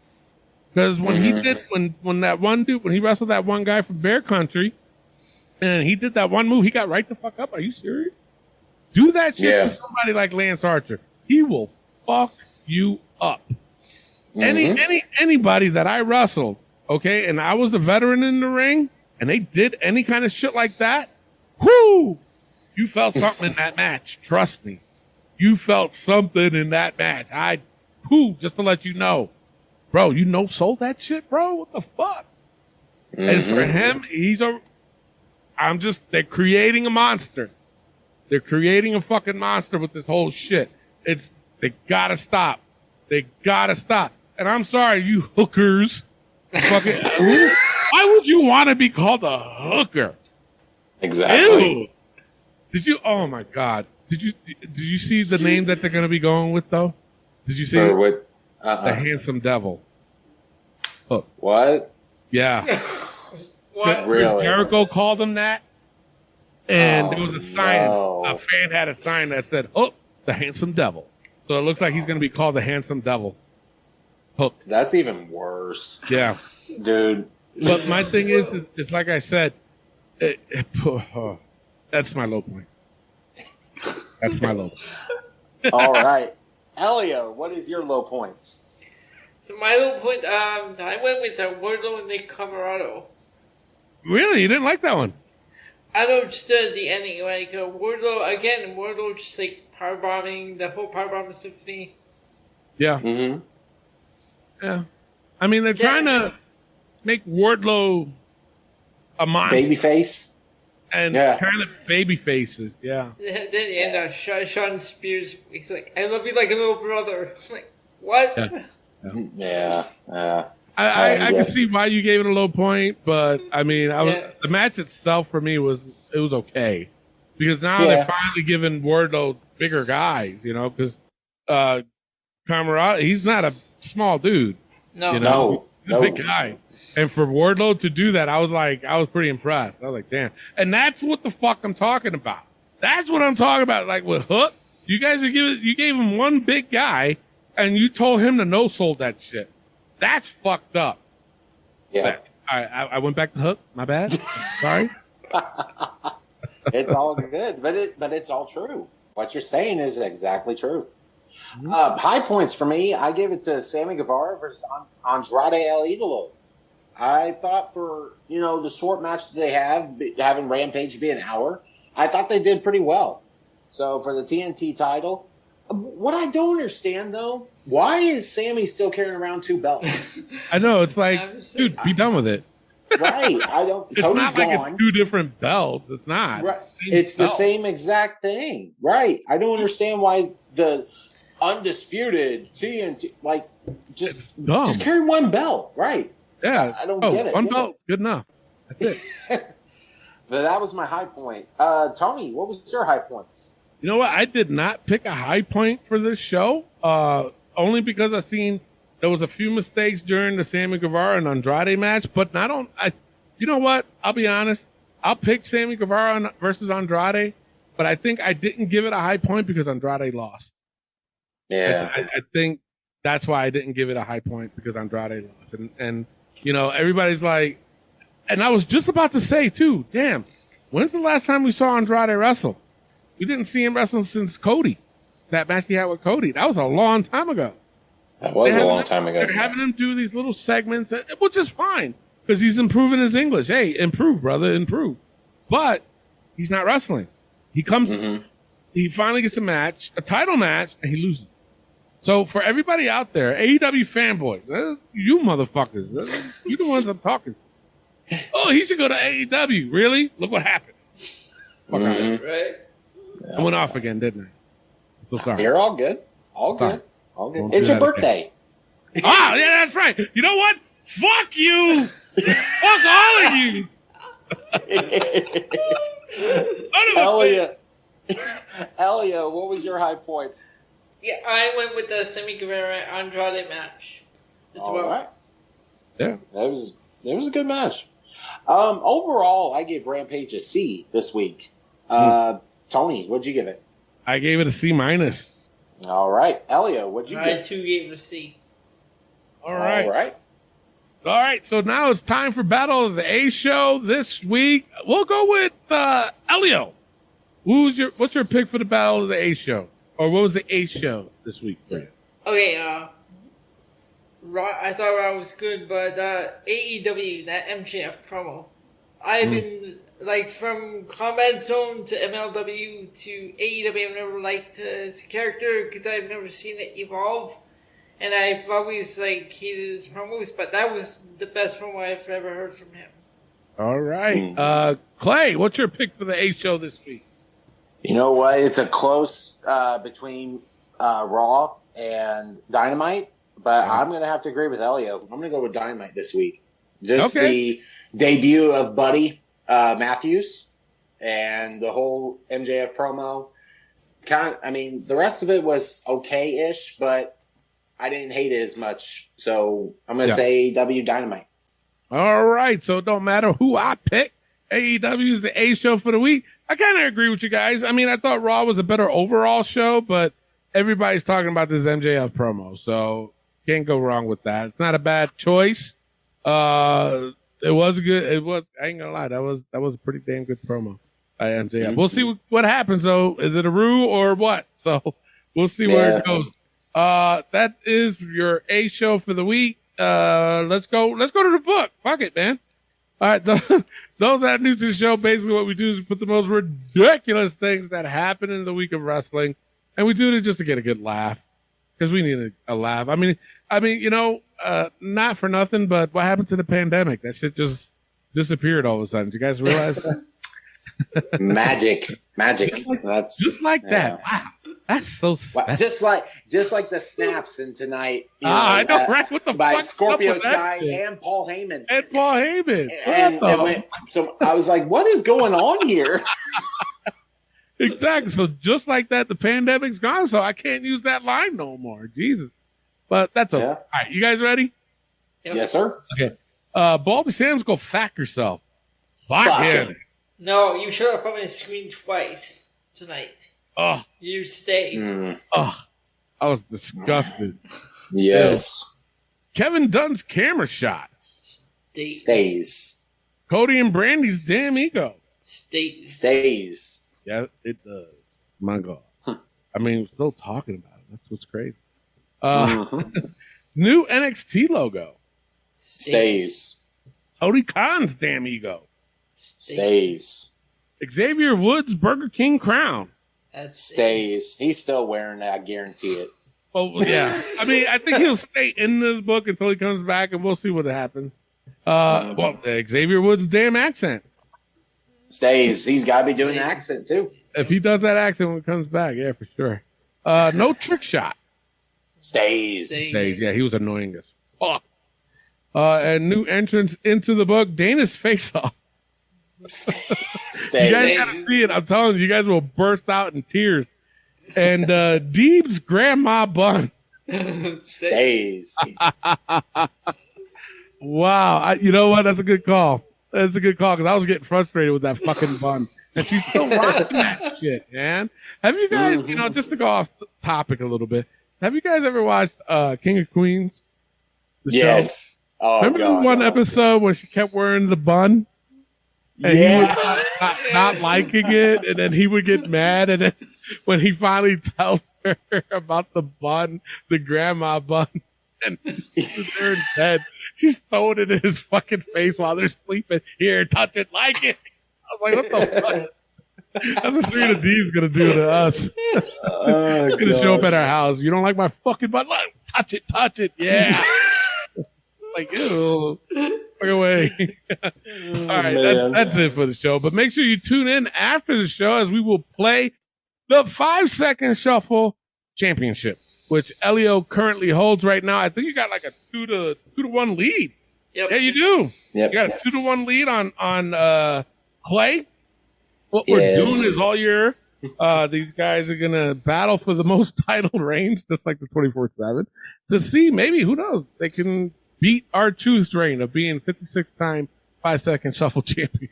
Because when he did, when that one dude, when he wrestled that one guy from Bear Country, and he did that one move, he got right the fuck up. Are you serious? Do that shit to somebody like Lance Archer. He will fuck you up. Anybody that I wrestled, okay, and I was a veteran in the ring, and they did any kind of shit like that, whoo! You felt something in that match. Trust me. You felt something in that match. Just to let you know. Bro, you sold that shit, bro? What the fuck? And for him, they're creating a monster. They're creating a fucking monster with this whole shit. They gotta stop. They gotta stop. And I'm sorry, you hookers. Fucking, why would you want to be called a hooker? Exactly. Ew. Did you? Oh my God. Did you see the name that they're going to be going with though? Did you see it? What? The Handsome Devil. Hook. What? Yeah. What? Chris Really? Jericho called him that. And there was a sign. no. A fan had a sign that said, "Hook, the Handsome Devil." So it looks like he's going to be called the Handsome Devil. Hook. That's even worse. Yeah. Dude. But my thing is like I said, that's my low point. That's my low point. All right. Elio, what is your low points? So my little point, I went with Wardlow and Nick Camarado. Really? You didn't like that one? I don't just the ending, like Wardlow just like powerbombing, the whole powerbombing symphony. Yeah. Mm-hmm. Yeah. I mean, they're trying to make Wardlow a monster. Babyface? And kind of baby faces, yeah. Then the end, Sean Spears, he's like, "I love you like a little brother." I'm like, what? Yeah. I can see why you gave it a low point, but I mean, the match itself for me was okay because now they're finally giving Wardlow bigger guys, you know, because Camarado, he's not a small dude. No, you know? He's a big guy. And for Wardlow to do that, I was pretty impressed. I was like, damn. And that's what the fuck I'm talking about. That's what I'm talking about. Like with Hook, you gave him one big guy and you told him to no-sold that shit. That's fucked up. Yeah. I went back to Hook. My bad. Sorry. It's all good, but it's all true. What you're saying is exactly true. High points for me, I gave it to Sammy Guevara versus Andrade El Idolo. I thought for, the short match that they have, having Rampage be an hour, I thought they did pretty well. So for the TNT title, what I don't understand, though, why is Sammy still carrying around 2 belts? I know. It's like, dude, be done with it. Right. I don't. It's Cody's not like gone. it's 2 different belts. It's not. Right. It's the same exact thing. Right. I don't understand why the undisputed TNT, just carry 1 belt. Right. Yeah. I don't get it. 1 belt, good enough. That's it. But that was my high point. Tony, what was your high points? You know what? I did not pick a high point for this show, only because I seen there was a few mistakes during the Sammy Guevara and Andrade match. But you know what? I'll be honest. I'll pick Sammy Guevara versus Andrade, but I think I didn't give it a high point because Andrade lost. Yeah, I think that's why I didn't give it a high point because Andrade lost, and everybody's like, and I was just about to say too, damn, when's the last time we saw Andrade wrestle? We didn't see him wrestle since Cody. That match he had with Cody. That was a long time ago. That was a long time ago. They're having him do these little segments, which is fine because he's improving his English. Hey, improve, brother, improve. But he's not wrestling. He comes, he finally gets a title match, and he loses. So for everybody out there, AEW fanboys, you motherfuckers, you the ones I'm talking to. Oh, he should go to AEW. Really? Look what happened. Right? I went off again, didn't I? So sorry. You're all good. All good. All good. It's your birthday. Ah, yeah, that's right. You know what? Fuck you. Fuck all of you. Elio, what was your high points? Yeah, I went with the Sammy Guevara Andrade match as well. Right. Yeah, it was a good match. Overall, I gave Rampage a C this week. Tony, what'd you give it? I gave it a C-. All right, Elio, what'd you give? I too gave it a C. All right. So now it's time for Battle of the A Show this week. We'll go with Elio. What's your pick for the Battle of the A Show? Or what was the A Show this week for you? Okay, I thought Raw was good, but AEW, that MJF promo, I've been, from Combat Zone to MLW to AEW, I've never liked his character because I've never seen it evolve. And I've always, hated his promos, but that was the best promo I've ever heard from him. All right. Clay, what's your pick for the A show this week? You know what? It's a close between Raw and Dynamite, but I'm going to have to agree with Elio. I'm going to go with Dynamite this week. Just the debut of Buddy Matthews and the whole MJF promo. The rest of it was okay-ish, but I didn't hate it as much. So I'm going to say AEW Dynamite. All right. So it don't matter who I pick. AEW is the A show for the week. I kind of agree with you guys. I mean, I thought Raw was a better overall show, but everybody's talking about this MJF promo. So can't go wrong with that. It's not a bad choice. It was good. I ain't gonna lie. That was a pretty damn good promo by MJF. Mm-hmm. We'll see what happens though. Is it a ruse or what? So we'll see where it goes. That is your A show for the week. Let's go to the book. Fuck it, man. All right. So, those that are new to the show, basically what we do is we put the most ridiculous things that happen in the week of wrestling, and we do it just to get a good laugh because we need a laugh. I mean, not for nothing, but what happened to the pandemic? That shit just disappeared all of a sudden. Did you guys realize that? Magic. That's just like that. Wow. That's so special. Just like the snaps in tonight. I know, right? What the by fuck Scorpio Sky and Paul Heyman. And so I was like, what is going on here? Exactly. So just like that, the pandemic's gone, so I can't use that line no more. Jesus. But that's okay. Yeah. All right, you guys ready? Yes, sir. Okay. Baldy Sam's go fuck yourself. Fuck him. No, you showed up on my screen twice tonight. Oh, you stayed. Oh, I was disgusted. Yes. Kevin Dunn's camera shots. Stays. Cody and Brandy's damn ego. Stays. Yeah, it does. My God. I mean, still talking about it. That's what's crazy. New NXT logo. Stays. Tony Khan's damn ego. Stays. Xavier Woods' Burger King crown. Stays. He's still wearing it. I guarantee it. Well, yeah. I mean, I think he'll stay in this book until he comes back, and we'll see what happens. Xavier Woods' damn accent. Stays. He's got to be doing an accent, too. If he does that accent when he comes back, yeah, for sure. No trick shot. Stays. Yeah, he was annoying as fuck. And new entrance into the book, Dana's face-off. You guys gotta see it. I'm telling you guys will burst out in tears. And Deeb's grandma bun. Stays. Wow. You know what? That's a good call. That's a good call because I was getting frustrated with that fucking bun. And she's still rocking that shit, man. Have you guys, just to go off topic a little bit, have you guys ever watched King of Queens? Yes. Show? Oh, remember the one episode where she kept wearing the bun? And he was not liking it, and then he would get mad, and then when he finally tells her about the bun, the grandma bun, and he's there in bed, she's throwing it in his fucking face while they're sleeping. Here, touch it, like it. I was like, what the fuck? That's what Serena Deeb's gonna do to us. He's gonna show up at our house. You don't like my fucking bun? Touch it, yeah. Like, ew. Fuck away. All right, that's it for the show. But make sure you tune in after the show as we will play the 5-second shuffle championship, which Elio currently holds right now. I think you got like a 2-1 lead. Yep. Yeah, you do. Yep. You got a 2-1 lead on Clay. What we're doing is all year, these guys are gonna battle for the most title reigns, just like the 24/7, to see maybe, who knows, they can beat our choose reign of being 56-time 5-second shuffle champion.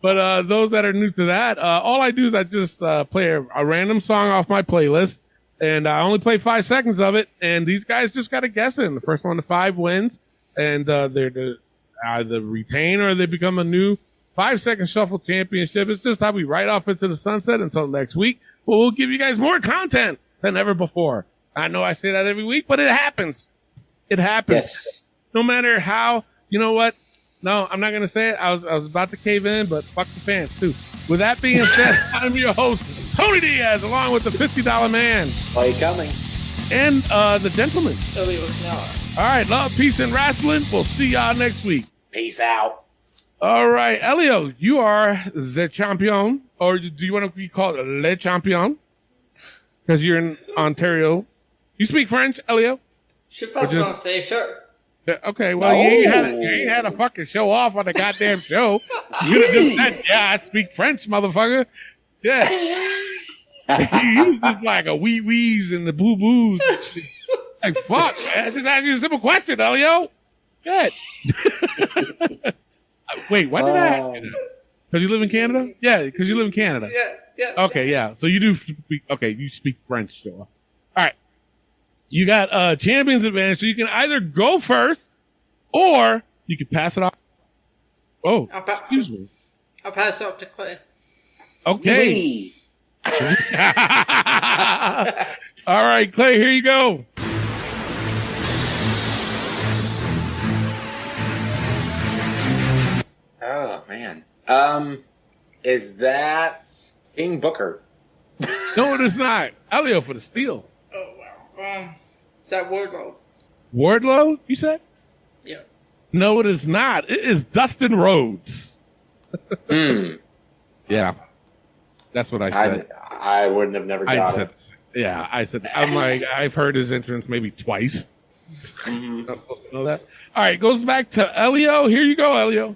But those that are new to that, all I do is I just play a random song off my playlist, and I only play 5 seconds of it, and these guys just got to guess it. And the first one to 5 wins, and they're either retain or they become a new 5-second shuffle championship. It's just how we ride off into the sunset until next week. Well, we'll give you guys more content than ever before. I know I say that every week, but it happens. It happens. Yes. No matter how, you know what? No, I'm not going to say it. I was about to cave in, but fuck the fans too. With that being said, I'm your host, Tony Diaz, along with the $50 man. Are you coming? And the gentleman. Elio Canella. All right, love, peace, and wrestling. We'll see y'all next week. Peace out. All right, Elio, you are the champion, or do you want to be called Le Champion? Because you're in Ontario. You speak French, Elio? Je parle français, sure. Okay, well, you ain't had a fucking show off on the goddamn show. You just said, yeah, I speak French, motherfucker. Yeah. You was just like a wee-wees and the boo-boos. Like, fuck, man. Just ask you a simple question, Elio. Shit. Wait, why did I ask you that? Because you live in Canada? Yeah, because you live in Canada. Yeah. Okay, yeah. So you do speak, okay, you speak French, sure. All right. You got champion's advantage, so you can either go first or you can pass it off. Oh, excuse me. I'll pass it off to Clay. Okay. All right, Clay, here you go. Oh, man. Is that King Booker? No, it is not. Elio for the steal. Oh, wow. Is that Wardlow? Wardlow, you said? Yeah. No, it is not. It is Dustin Rhodes. Yeah. That's what I said. I wouldn't have never got it. Yeah, I said, I'm like, I've heard his entrance maybe twice. Mm-hmm. Not supposed to know that. All right, goes back to Elio. Here you go, Elio.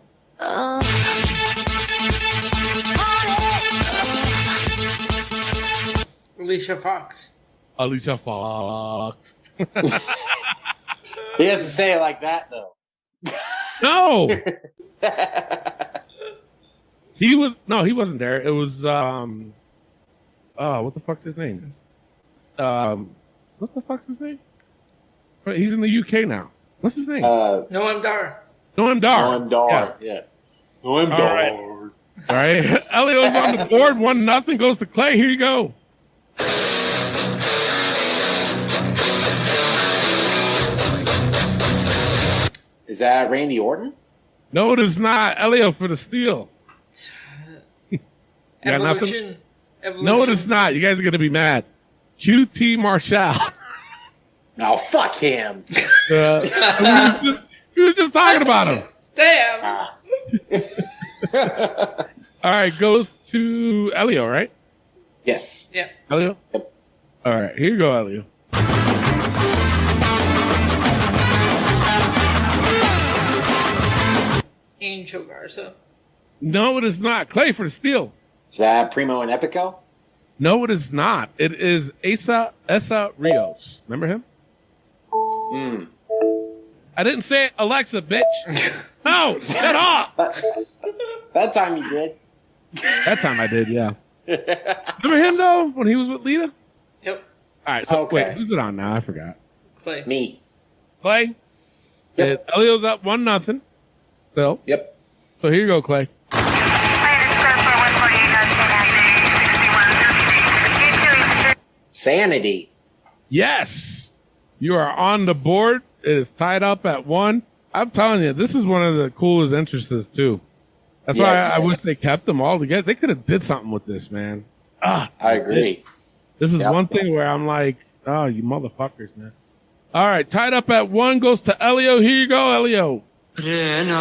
Alicia Fox. Alicia Fox. He doesn't say it like that, though. No. He wasn't there. It was, what the fuck's his name? What the fuck's his name? He's in the UK now. What's his name? Noam Dar. Noam Dar. Yeah. Noam Dar. All right. Elio's on the board. 1-0 goes to Clay. Here you go. Is that Randy Orton? No, it is not. Elio for the steal. Evolution. No, it is not. You guys are going to be mad. QT Marshall. Oh, fuck him. We were just talking about him. Damn. All right, goes to Elio, right? Yes. Yeah. Elio? Yep. All right, here you go, Elio. Angel Garza. No, it is not. Clay for the steal. Is that Primo and Epico? No, it is not. It is Esa Rios. Remember him? I didn't say Alexa, bitch. No, get off. That time you did. That time I did, yeah. Remember him, though, when he was with Lita? Yep. All right, so Okay. wait, who's it on now? I forgot. Clay. Me. Clay? Yep. Elio's up 1-0. Still. Yep. So here you go, Clay. Sanity. Yes. You are on the board. It is tied up at 1. I'm telling you, this is one of the coolest entrances, too. That's why I wish they kept them all together. They could have did something with this, man. I agree. This is one thing where I'm like, oh, you motherfuckers, man. All right, tied up at 1 goes to Elio. Here you go, Elio. Jinder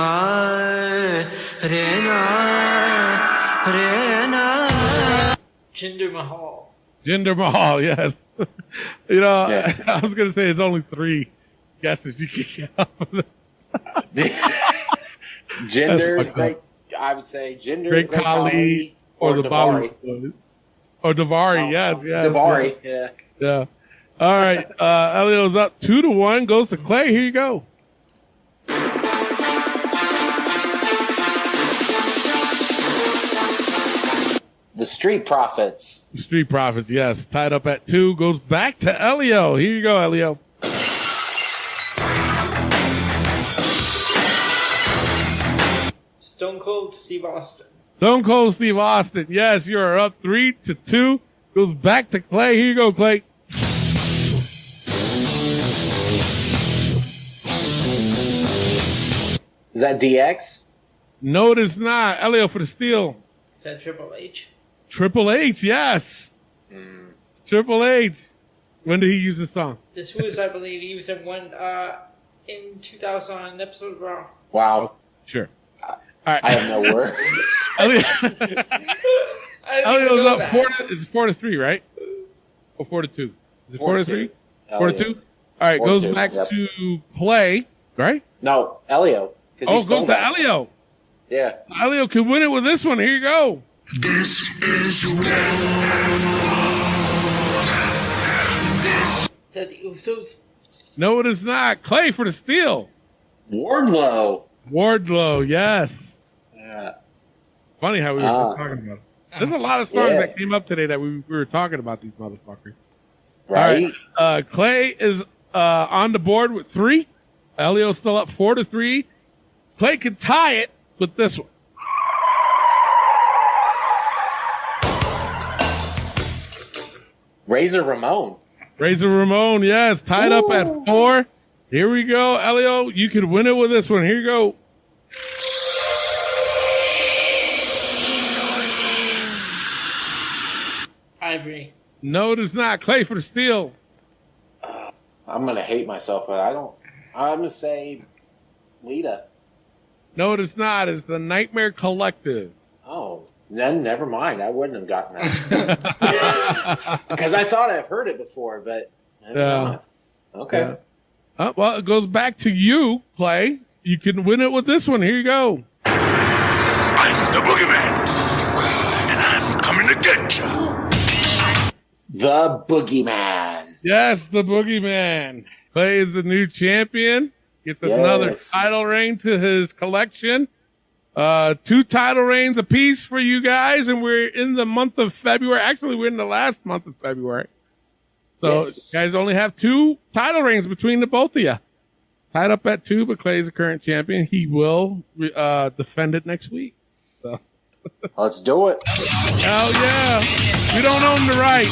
Mahal. Jinder Mahal, yes. You know, I was going to say it's only 3 guesses you can get. Jinder, I would say Jinder, Great Khali, or the Davari. Or Davari, yes. Davari, yeah. Yeah. All right, Elio's up 2-1, goes to Clay. Here you go. The Street Profits. The Street Profits, yes. Tied up at 2, goes back to Elio. Here you go, Elio. Stone Cold Steve Austin. Stone Cold Steve Austin, yes, you are up 3-2. Goes back to Clay. Here you go, Clay. Is that DX? No, it is not. Elio for the steal. Is that Triple H? Triple H, yes. Triple H. When did he use this song? This was, I believe, he was in in 2000 on an episode of Raw. Wow. Sure. All right. I have no word. Elio's up 4-3, right? Or 4-2? Is it 4-3? 4-2? All right, goes back to Clay, right? No, Elio. Goes to Elio. Yeah. Elio could win it with this one. Here you go. This is Is that the Usos? No, it is not. Clay for the steal. Wardlow, yes. Yeah. Funny how we were just talking about it. There's a lot of songs that came up today that we were talking about these motherfuckers. Right. All right. Clay is on the board with 3. Elio's still up 4-3. Clay could tie it with this one. Razor Ramon, yes. Tied up at 4. Here we go. Elio, you could win it with this one. Here you go. Ivory. No, it is not. Clay for the steal. I'm going to hate myself, but I'm going to say Lita. No, it is not. It's the Nightmare Collective. Oh, then never mind. I wouldn't have gotten that. Because I thought I've heard it before, but okay. Yeah. Well, it goes back to you, Clay. You can win it with this one. Here you go. I'm the Boogeyman, and I'm coming to get you. The Boogeyman. Yes, the Boogeyman. Clay is the new champion. Gets another title reign to his collection. 2 title reigns apiece for you guys, and we're in the month of February. Actually, we're in the last month of February. So, you guys only have 2 title reigns between the both of you. Tied up at 2, but Clay's the current champion. He will defend it next week. So. Let's do it. Hell yeah. We don't own the right.